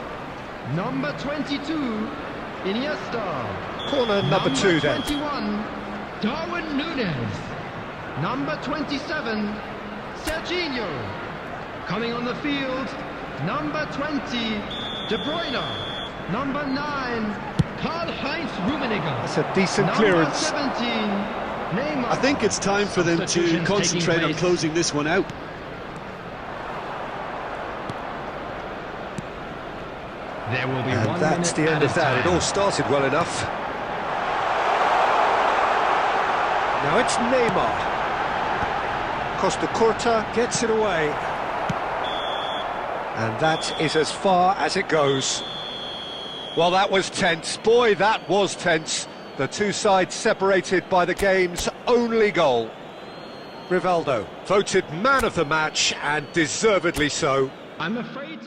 Number 22, Iniesta. Corner number 2 then. 21, Darwin Núñez. Number 27, Serginho. Coming on the field, number 20, De Bruyne. Number 9, Karl-Heinz Rummenigge. That's a decent Number clearance. 17, Neymar. I think it's time for them to concentrate on closing this one out. There will be And 1 that's the minute end of that. added It all time. started well enough. Now it's Neymar. Costa Curta gets it away. And that is as far as it goes. Well, that was tense. Boy, that was tense. The two sides separated by the game's only goal. Rivaldo, voted man of the match, and deservedly so. I'm afraid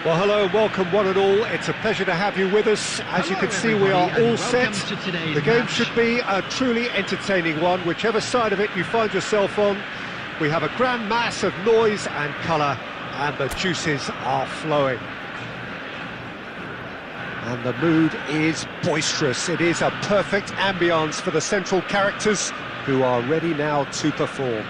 Well, hello and welcome one and all. It's a pleasure to have you with us. As you can see, we are all set. The game should be a truly entertaining one, whichever side of it you find yourself on. We have a grand mass of noise and colour, and the juices are flowing. And the mood is boisterous. It is a perfect ambience for the central characters, who are ready now to perform.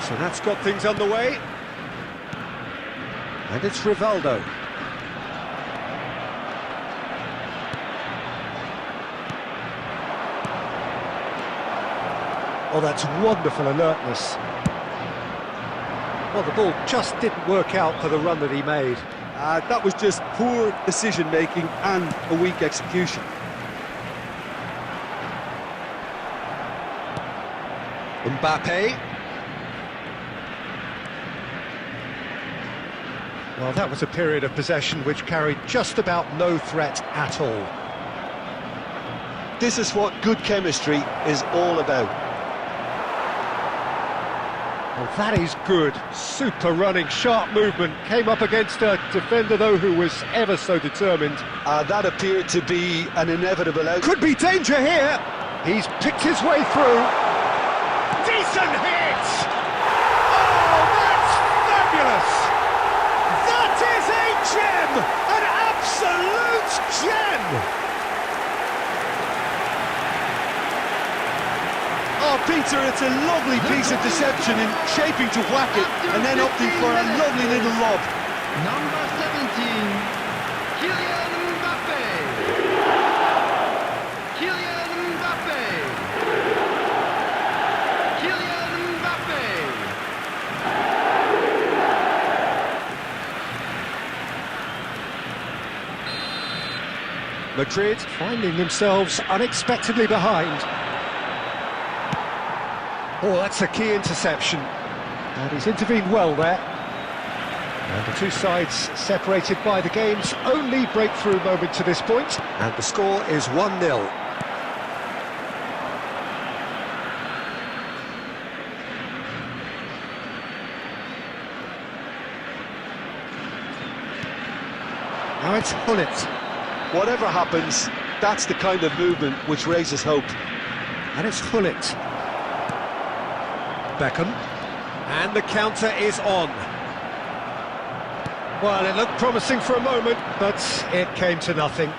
So that's got things underway. And it's Rivaldo. Oh, that's wonderful alertness. Well, the ball just didn't work out for the run that he made. That was just poor decision-making and a weak execution. Mbappe. Well, that was a period of possession which carried just about no threat at all. This is what good chemistry is all about. Well, that is good. Super running, sharp movement. Came up against a defender, though, who was ever so determined. That appeared to be an inevitable outcome. Could be danger here. He's picked his way through. Decent hit! Oh, that's fabulous! That is a gem! An absolute gem! Oh, Peter, it's a lovely piece of deception in shaping to whack it and then opting for a lovely little lob. Number 17, Kylian Mbappe. Kylian Mbappe. Kylian Mbappe. Madrid finding themselves unexpectedly behind. Oh, that's a key interception. And he's intervened well there. And the two sides separated by the game's only breakthrough moment to this point. And the score is 1-0. Now it's Hullet. Whatever happens, that's the kind of movement which raises hope. And it's Hullet. Beckham. And the counter is on. Well, it looked promising for a moment, but it came to nothing.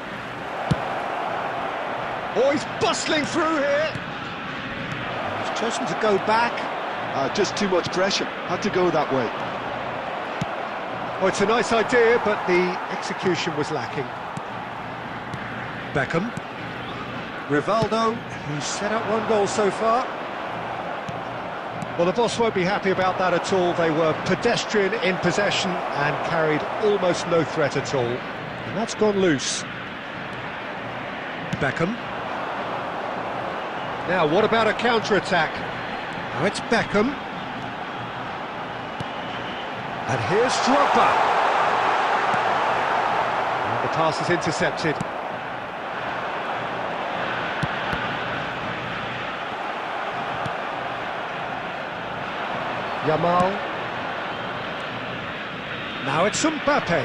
Oh, he's bustling through here. He's chosen to go back. Just too much pressure. Had to go that way. Oh, it's a nice idea, but the execution was lacking. Beckham. Rivaldo, who's set up one goal so far. Well, the boss won't be happy about that at all. They were pedestrian in possession and carried almost no threat at all. And that's gone loose. Beckham. Now, what about a counter-attack? Now it's Beckham. And here's Drogba. And the pass is intercepted. Yamal. Now it's Mbappe.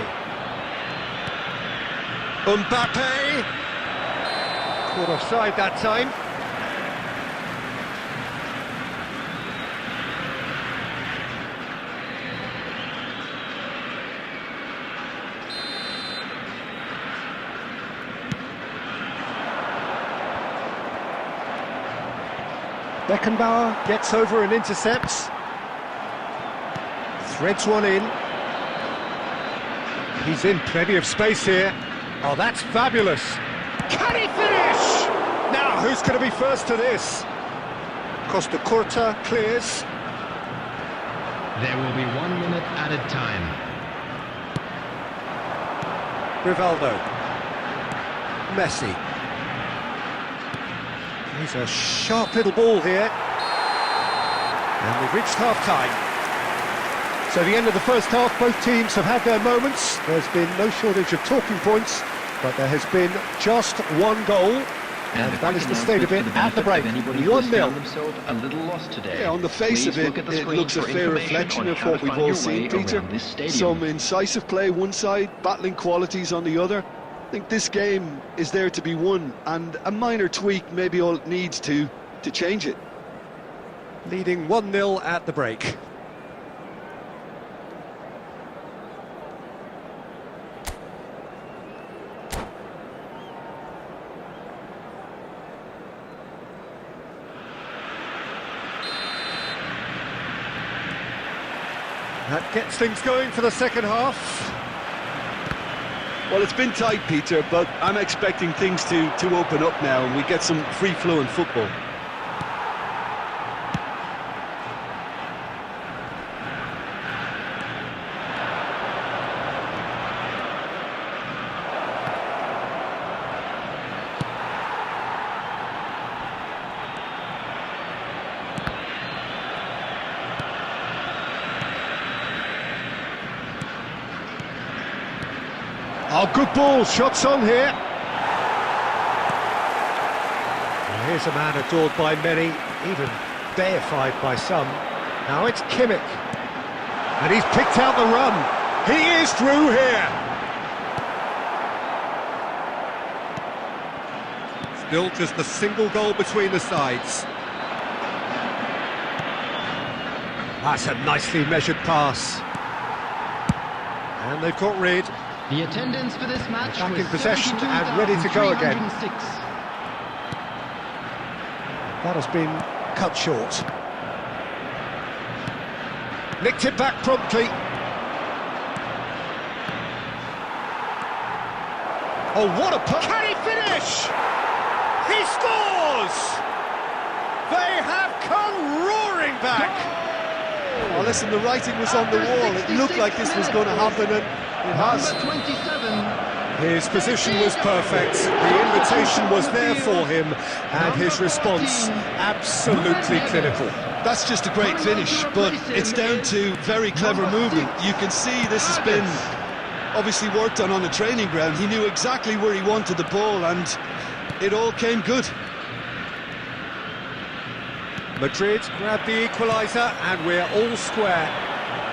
Mbappe! Caught offside that time. Beckenbauer gets over and intercepts. Threads one in. He's in plenty of space here. Oh, that's fabulous. Can he finish? Now, who's going to be first to this? Costa Curta clears. There will be 1 minute added time. Rivaldo. Messi. He's a sharp little ball here. And we've reached half-time. So the end of the first half, both teams have had their moments. There's been no shortage of talking points, but there has been just one goal. And that is the state of it at the break. 1-0. A little lost today. Yeah, on the face of it, it looks a fair reflection of what we've all seen, Peter. Some incisive play one side, battling qualities on the other. I think this game is there to be won, and a minor tweak maybe all it needs to change it. Leading 1-0 at the break. That gets things going for the second half. Well, it's been tight, Peter, but I'm expecting things to open up now and we get some free-flowing football. Oh, good ball, shots on here. Well, here's a man adored by many, even deified by some. Now it's Kimmich. And he's picked out the run. He is through here. Still just a single goal between the sides. That's a nicely measured pass. And they've got rid. The attendance for this match Back was in possession and ready to go again. 72,306. That has been cut short. Nicked it back promptly. Oh, what a puck! Can he finish? He scores! They have come roaring back. Oh, listen, the writing was on the wall. It looked like this was going to happen, and it has. Number 27. His position was perfect, the invitation was there for him, and his response absolutely clinical. That's just a great finish, but it's down to very clever movement. You can see this has been obviously worked on the training ground. He knew exactly where he wanted the ball, and it all came good. Madrid grabbed the equaliser, and we're all square.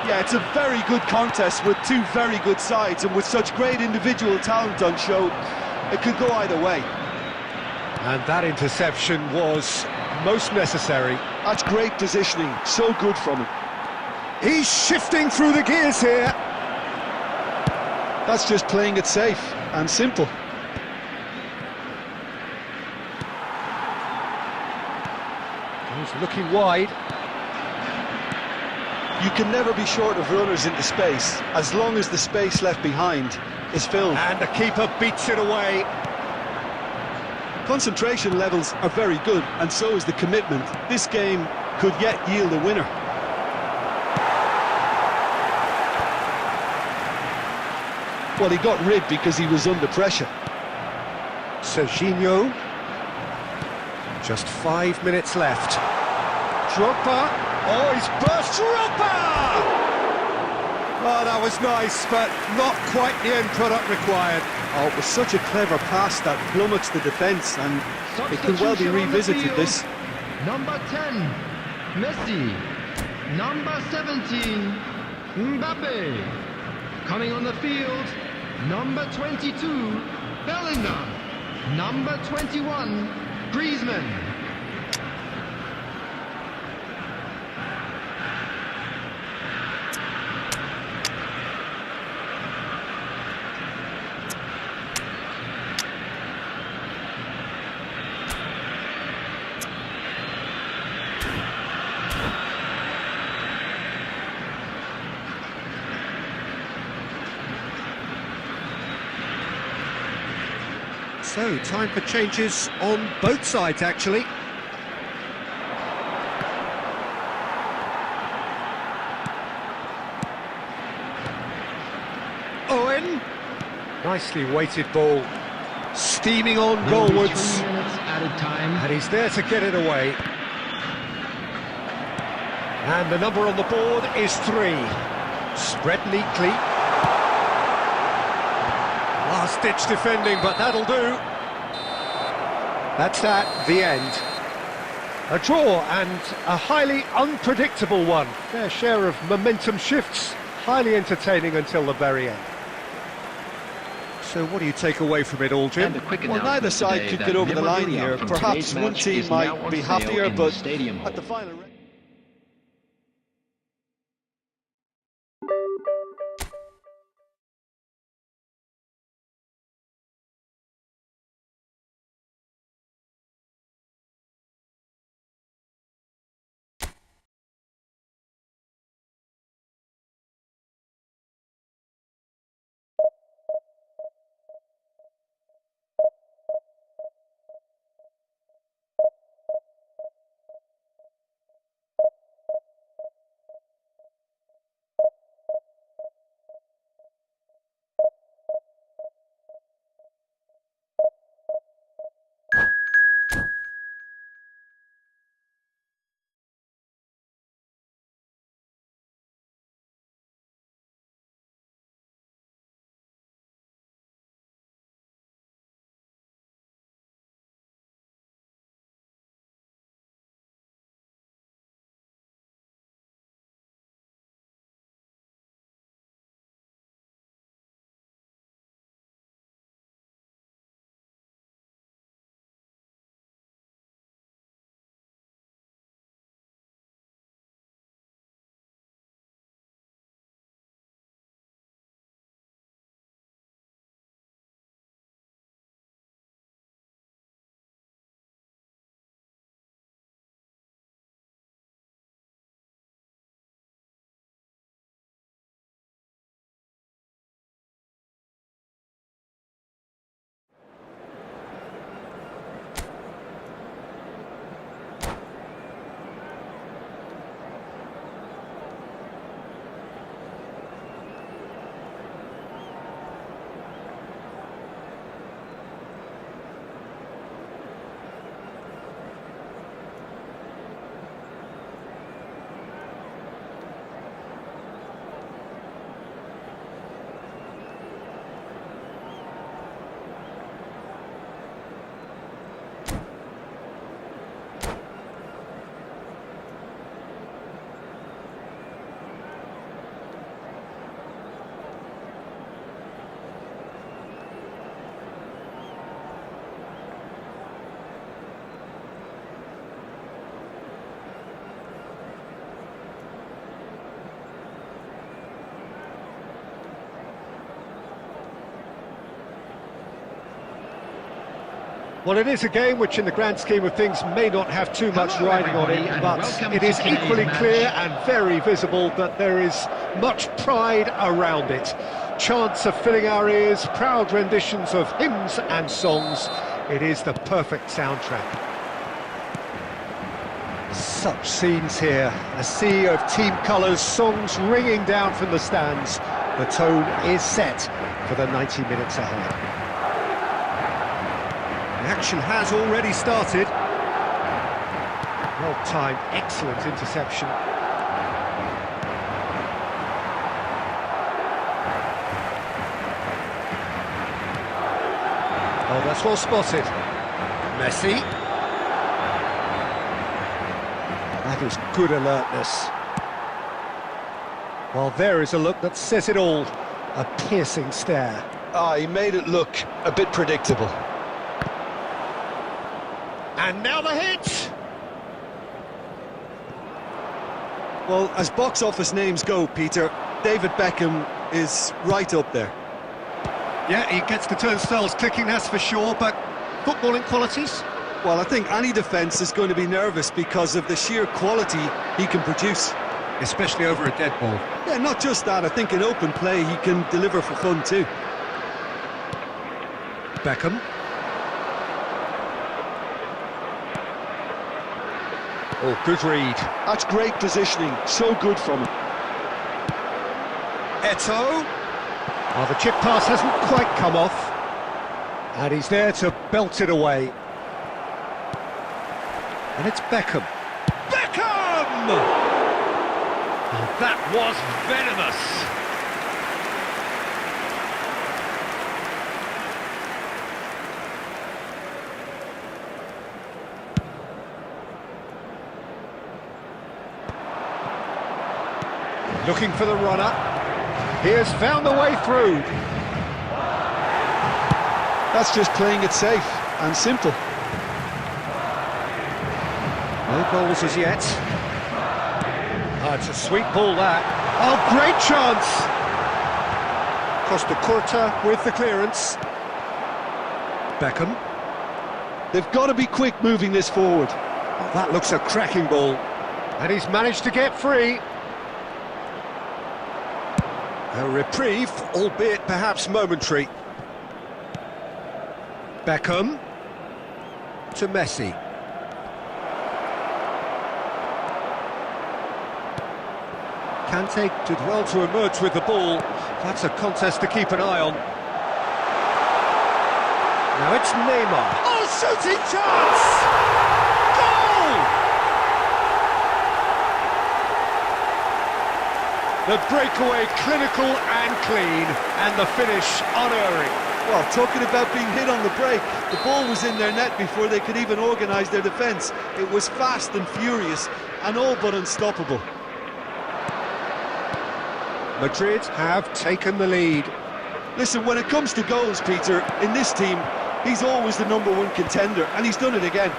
Yeah, it's a very good contest with two very good sides, and with such great individual talent on show, it could go either way. And that interception was most necessary. That's great positioning, so good from him. He's shifting through the gears here. That's just playing it safe and simple. He's looking wide. You can never be short of runners into space, as long as the space left behind is filled. And the keeper beats it away. Concentration levels are very good, and so is the commitment. This game could yet yield a winner. Well, he got rid because he was under pressure. Serginho. Just 5 minutes left. Drogba. Oh, he's burst. Drogba! Oh, that was nice, but not quite the end product required. Oh, it was such a clever pass that flummoxed the defence, and it could well be revisited, this. Number 10, Messi. Number 17, Mbappe. Coming on the field, number 22, Bellingham. Number 21, Griezmann. So, time for changes on both sides, actually. Owen. Nicely weighted ball. Steaming on goalwards. 3 minutes added time. And he's there to get it away. And the number on the board is 3. Spread neatly. Last-ditch defending, but that'll do. That's the end. A draw and a highly unpredictable one. Their share of momentum shifts, highly entertaining until the very end. So what do you take away from it all, Jim? Well, neither side could get over the line here. Perhaps one team might be happier, but at the final... Well, it is a game which in the grand scheme of things may not have too much riding on it, but it is equally clear and very visible that there is much pride around it. Chants are filling our ears, proud renditions of hymns and songs. It is the perfect soundtrack. Such scenes here, a sea of team colours, songs ringing down from the stands. The tone is set for the 90 minutes ahead. The action has already started. Well timed, excellent interception. Oh, that's well spotted. Messi. That is good alertness. Well, there is a look that says it all. A piercing stare. He made it look a bit predictable. And now the hit! Well, as box office names go, Peter, David Beckham is right up there. Yeah, he gets the turnstiles clicking, that's for sure, but footballing qualities? Well, I think any defence is going to be nervous because of the sheer quality he can produce. Especially over a dead ball. Yeah, not just that, I think in open play he can deliver for fun too. Beckham. Oh, good read. That's great positioning, so good from him. Eto'o. Oh, the chip pass hasn't quite come off. And he's there to belt it away. And it's Beckham. Beckham! Oh, that was venomous. Looking for the runner. He has found the way through. That's just playing it safe and simple. No goals as yet. Oh, it's a sweet ball, that. Oh, great chance! Costa Curta with the clearance. Beckham. They've got to be quick moving this forward. Oh, that looks a cracking ball. And he's managed to get free. A reprieve, albeit perhaps momentary. Beckham to Messi. Kante did well to emerge with the ball. That's a contest to keep an eye on. Now it's Neymar. Oh, shooting chance! Goal! The breakaway clinical and clean, and the finish unerring. Well, talking about being hit on the break, the ball was in their net before they could even organise their defence. It was fast and furious, and all but unstoppable. Madrid have taken the lead. Listen, when it comes to goals, Peter, in this team, he's always the #1 contender, and he's done it again.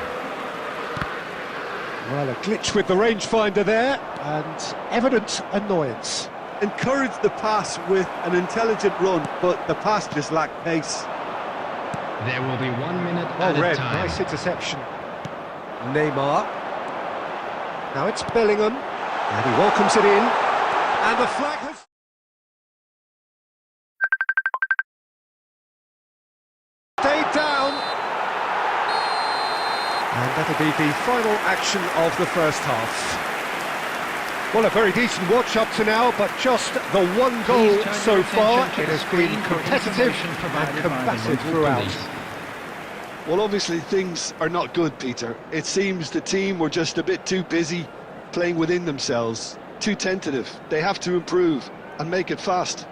Well, a glitch with the rangefinder there, and evident annoyance. Encouraged the pass with an intelligent run, but the pass just lacked pace. There will be 1 minute Well at read, a time. nice interception. Neymar. Now it's Bellingham, and he welcomes it in, and the flag has... stayed down. And that'll be the final action of the first half. Well, a very decent watch up to now, but just the one goal so far. It has been competitive and combative throughout. Well, obviously things are not good, Peter. It seems the team were just a bit too busy playing within themselves, too tentative. They have to improve and make it fast.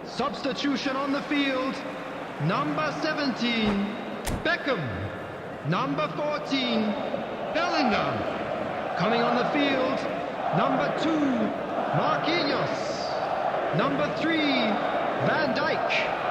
Substitution on the field. Number 17, Beckham. Number 14, Bellingham. Coming on the field, number 2, Marquinhos. Number 3, Van Dijk.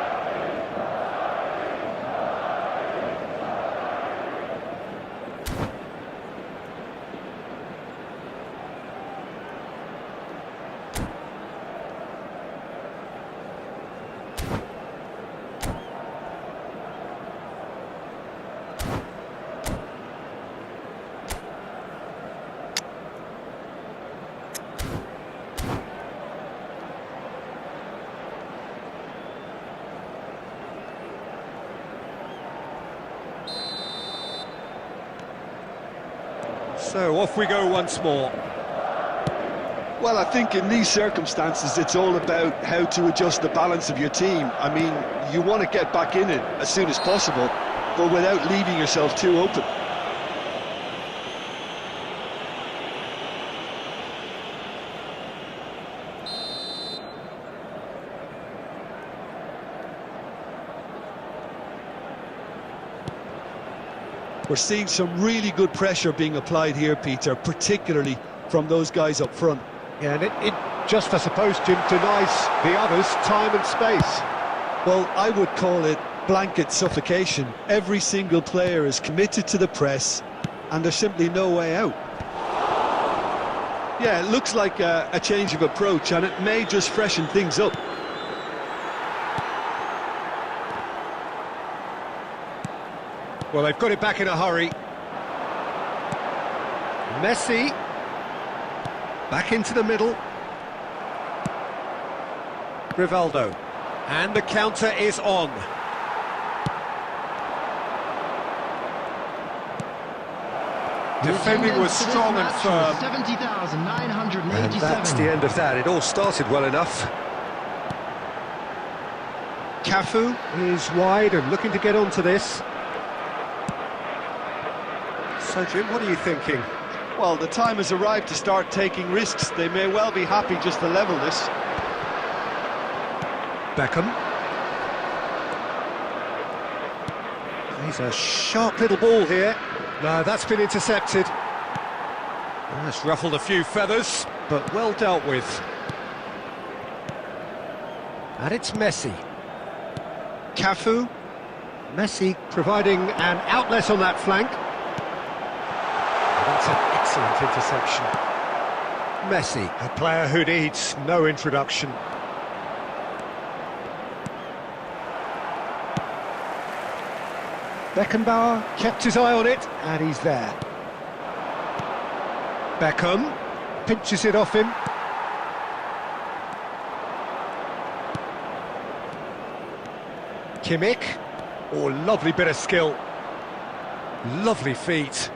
So off we go once more. Well, I think in these circumstances it's all about how to adjust the balance of your team. I mean, you want to get back in it as soon as possible, but without leaving yourself too open. We're seeing some really good pressure being applied here, Peter, particularly from those guys up front. Yeah, and it just, I suppose, Jim, denies the others time and space. Well, I would call it blanket suffocation. Every single player is committed to the press, and there's simply no way out. Yeah, it looks like a change of approach, and it may just freshen things up. Well, they've got it back in a hurry. Messi. Back into the middle. Rivaldo. And the counter is on. Defending was strong and firm. 70,987. And that's the end of that. It all started well enough. Cafu is wide and looking to get onto this. So, Jim, what are you thinking? Well, the time has arrived to start taking risks. They may well be happy just to level this. Beckham. He's a sharp little ball here. No, that's been intercepted. That's ruffled a few feathers, but well dealt with. And it's Messi. Cafu. Messi providing an outlet on that flank. That's an excellent interception. Messi, a player who needs no introduction. Beckenbauer kept his eye on it, and he's there. Beckham pinches it off him. Kimmich. Oh, lovely bit of skill. Lovely feet.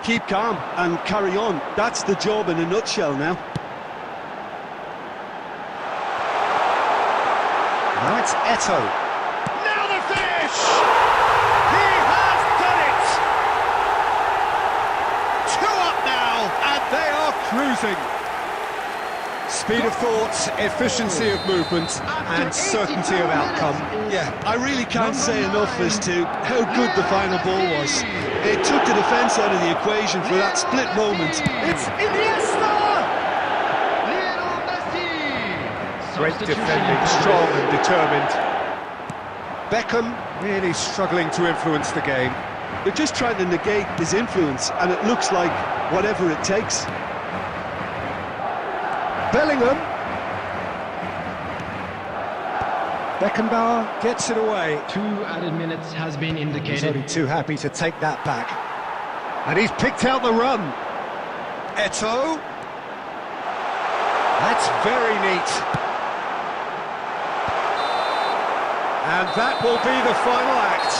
Keep calm and carry on. That's the job in a nutshell now. Now it's Eto'o. Now the finish! He has done it! 2 up now, and they are cruising. Speed of thought, efficiency of movement, and certainty of outcome. Yeah, I really can't say enough as to how good the final ball was. It took the defence out of the equation for that split moment. It's Iniesta! Lionel Messi. Great Substitution defending, in strong and determined. Beckham really struggling to influence the game. They're just trying to negate his influence, and it looks like whatever it takes. Bellingham. Beckenbauer gets it away. 2 added minutes has been He's indicated. only too happy to take that back. And he's picked out the run. Eto'o. That's very neat. And that will be the final act.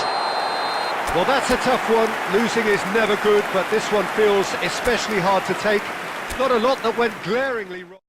Well, that's a tough one. Losing is never good, but this one feels especially hard to take. Not a lot that went glaringly wrong.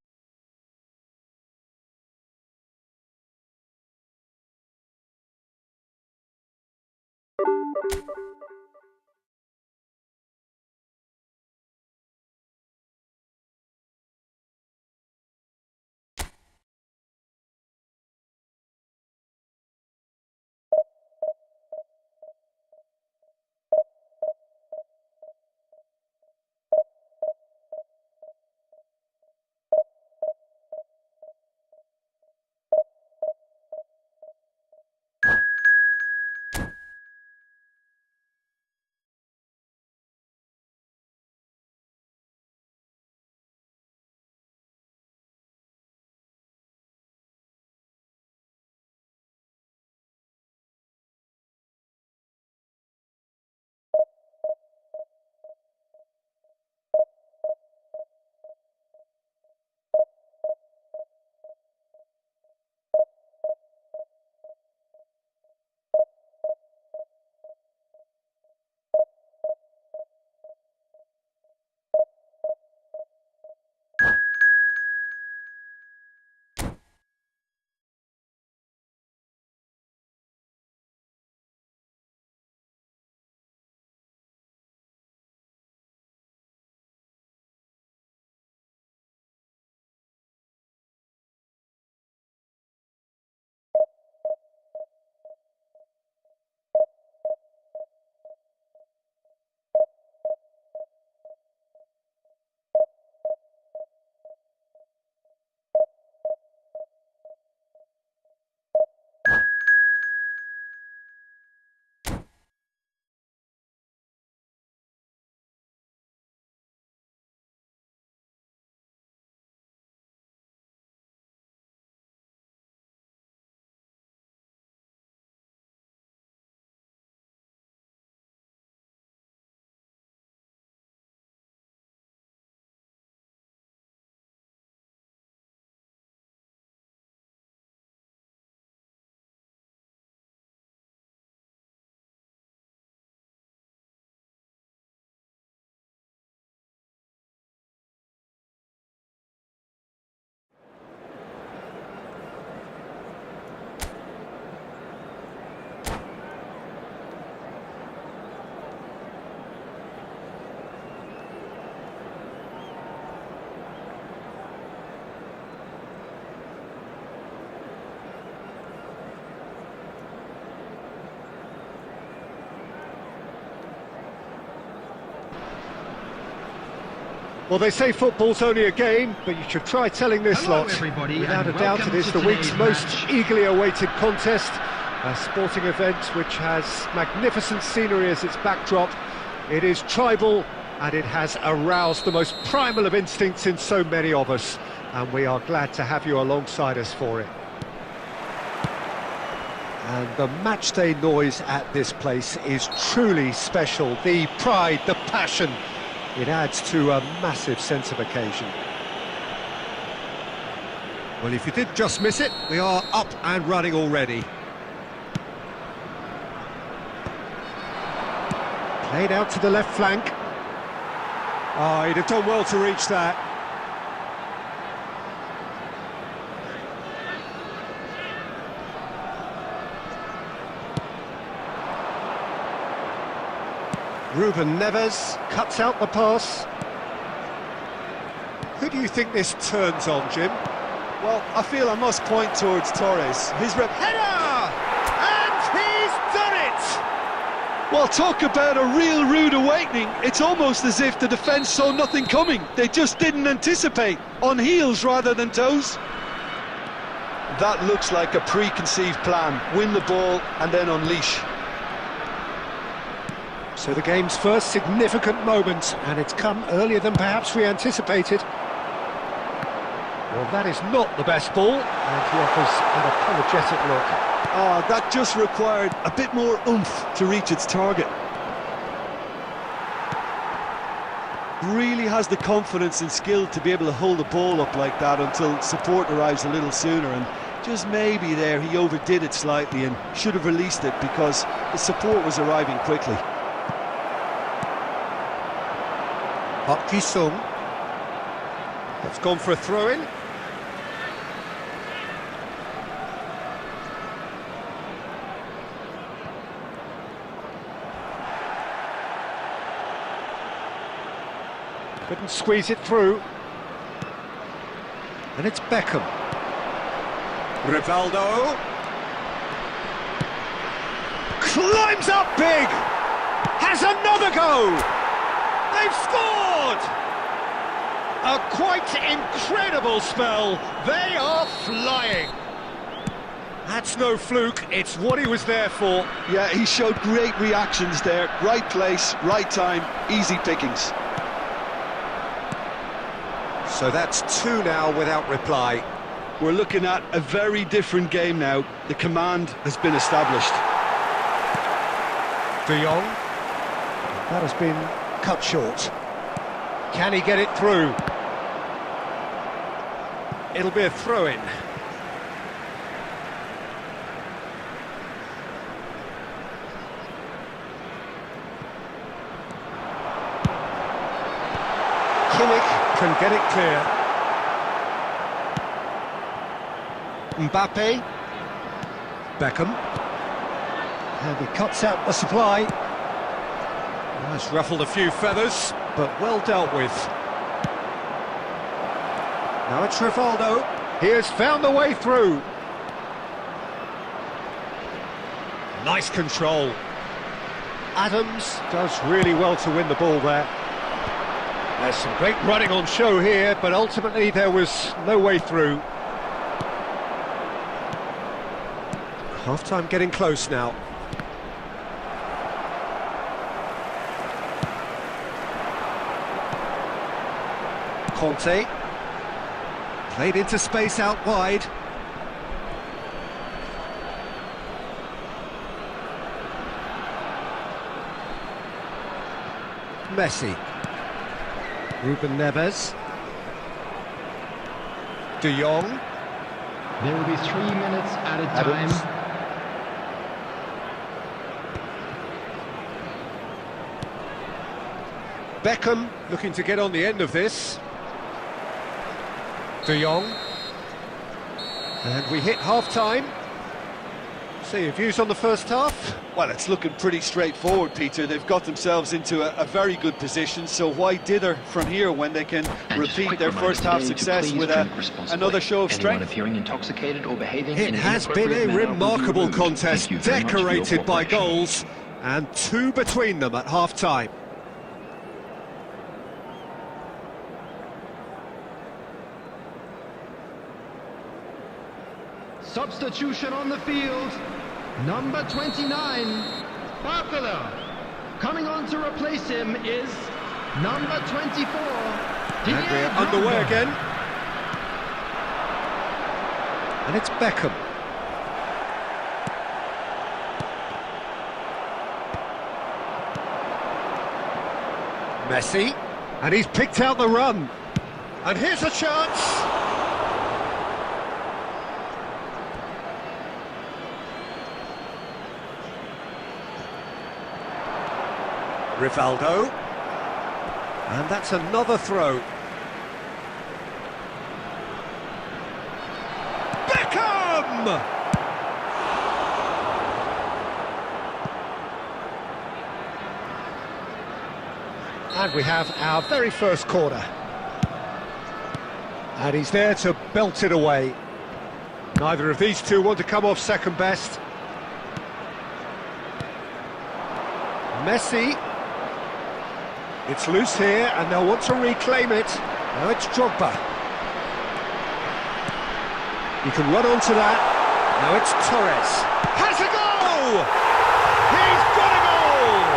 Well, they say football's only a game, but you should try telling this Hello, lot. everybody, Without a and doubt, it welcome is to the week's today's most match. eagerly awaited contest. A sporting event which has magnificent scenery as its backdrop. It is tribal, and it has aroused the most primal of instincts in so many of us. And we are glad to have you alongside us for it. And the matchday noise at this place is truly special. The pride, the passion, it adds to a massive sense of occasion. Well, if you did just miss it, we are up and running already. Played out to the left flank. Oh, he'd have done well to reach that. Ruben Neves cuts out the pass. Who do you think this turns on, Jim? Well, I feel I must point towards Torres. Header! And he's done it! Well, talk about a real rude awakening. It's almost as if the defence saw nothing coming. They just didn't anticipate. On heels rather than toes. That looks like a preconceived plan. Win the ball and then unleash. So the game's first significant moment, and it's come earlier than perhaps we anticipated. Well, that is not the best ball, and he offers an apologetic look. Oh, that just required a bit more oomph to reach its target. Really has the confidence and skill to be able to hold the ball up like that until support arrives a little sooner, and just maybe there he overdid it slightly and should have released it because the support was arriving quickly. Park Ji-sung. That's gone for a throw-in. Couldn't squeeze it through. And it's Beckham. Rivaldo. Climbs up big! Has another go! They've scored! A quite incredible spell. They are flying. That's no fluke, it's what he was there for. Yeah, he showed great reactions there. Right place, right time, easy pickings. So that's two now without reply. We're looking at a very different game now. The command has been established. De Jong. That has been cut short. Can he get it through? It'll be a throw-in. Kimmich can get it clear. Mbappe. Beckham. And he cuts out the supply. That's ruffled a few feathers, but well dealt with. Now it's Rivaldo. He has found the way through. Nice control. Adams does really well to win the ball there. There's some great running on show here, but ultimately there was no way through. Half-time getting close now. Conte. Played into space out wide. Messi. Ruben Neves. De Jong. There will be 3 minutes at a time. Adams. Beckham looking to get on the end of this. De Jong. And we hit half-time. So your views on the first half? Well, it's looking pretty straightforward, Peter. They've got themselves into a very good position, so why dither from here when they can repeat their first half success with another show of strength? It has been a remarkable contest, decorated by goals, and two between them at half-time. substitution on the field, number 29, Barcola. Coming on to replace him is number 24, And we're underway again. And it's Beckham. Messi. And he's picked out the run. And here's a chance. Rivaldo. And that's another throw. Beckham! And we have our very first corner. And he's there to belt it away. Neither of these two want to come off second best. Messi. It's loose here, and they'll want to reclaim it. Now it's Drogba. He can run onto that. Now it's Torres. Has a goal! He's got a goal!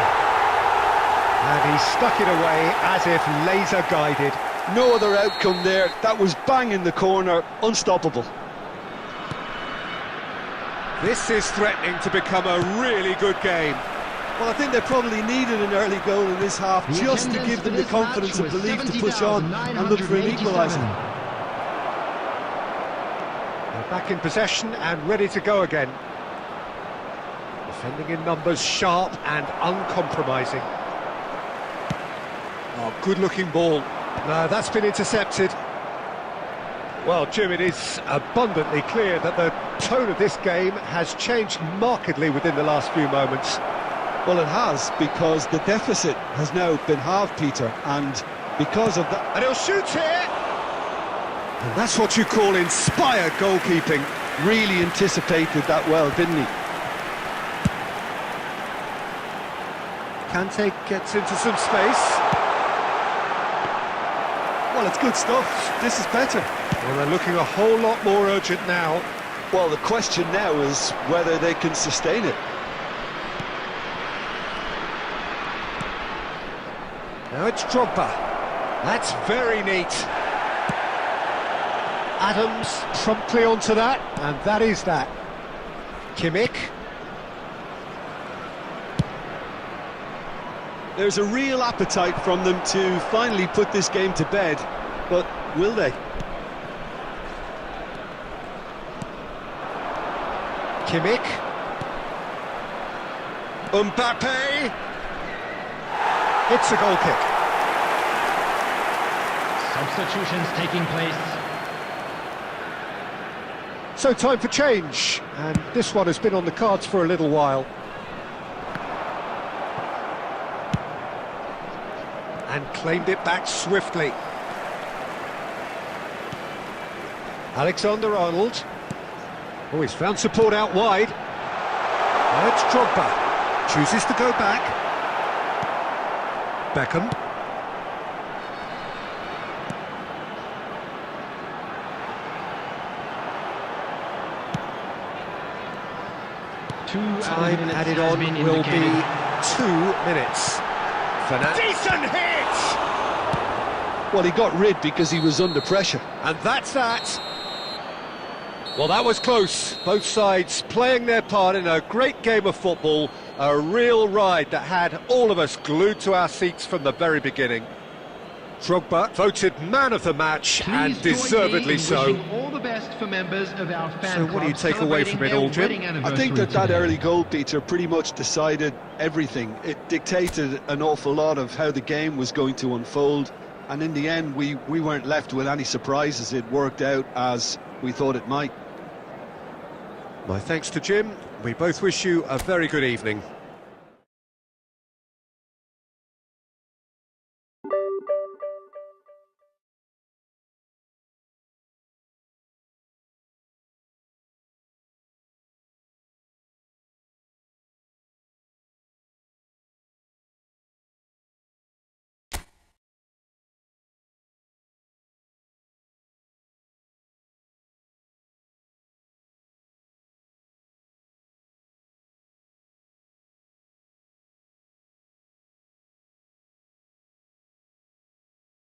And he stuck it away as if laser guided. No other outcome there. That was bang in the corner, unstoppable. This is threatening to become a really good game. Well, I think they probably needed an early goal in this half just to give them the confidence and belief to push on and look for an equaliser. They're back in possession and ready to go again. Defending in numbers, sharp and uncompromising. Oh, good-looking ball. No, that's been intercepted. Well, Jim, it is abundantly clear that the tone of this game has changed markedly within the last few moments. Well, it has, because the deficit has now been halved, Peter, and because of that... And he'll shoot here! And that's what you call inspired goalkeeping. Really anticipated that well, didn't he? Kante gets into some space. Well, it's good stuff. This is better. Well, they're looking a whole lot more urgent now. Well, the question now is whether they can sustain it. Now it's Drogba. That's very neat. Adams promptly onto that, and that is that. Kimmich. There's a real appetite from them to finally put this game to bed, but will they? Kimmich. Mbappe. It's a goal kick. Substitutions taking place. So time for change, and this one has been on the cards for a little while. And claimed it back swiftly. Alexander-Arnold. Oh, he's found support out wide. Now it's Drogba. Chooses to go back. Beckham. Time added on will be 2 minutes. Decent hit! Well, he got rid because he was under pressure. And that's that. Well, that was close. Both sides playing their part in a great game of football. A real ride that had all of us glued to our seats from the very beginning. Drogba voted man of the match, and deservedly so. All the best for members of our fan So what do you take away from it all, Jim? I think that early goal, Peter, pretty much decided everything. It dictated an awful lot of how the game was going to unfold, and in the end we weren't left with any surprises. It worked out as we thought it might. My thanks to Jim. We both wish you a very good evening.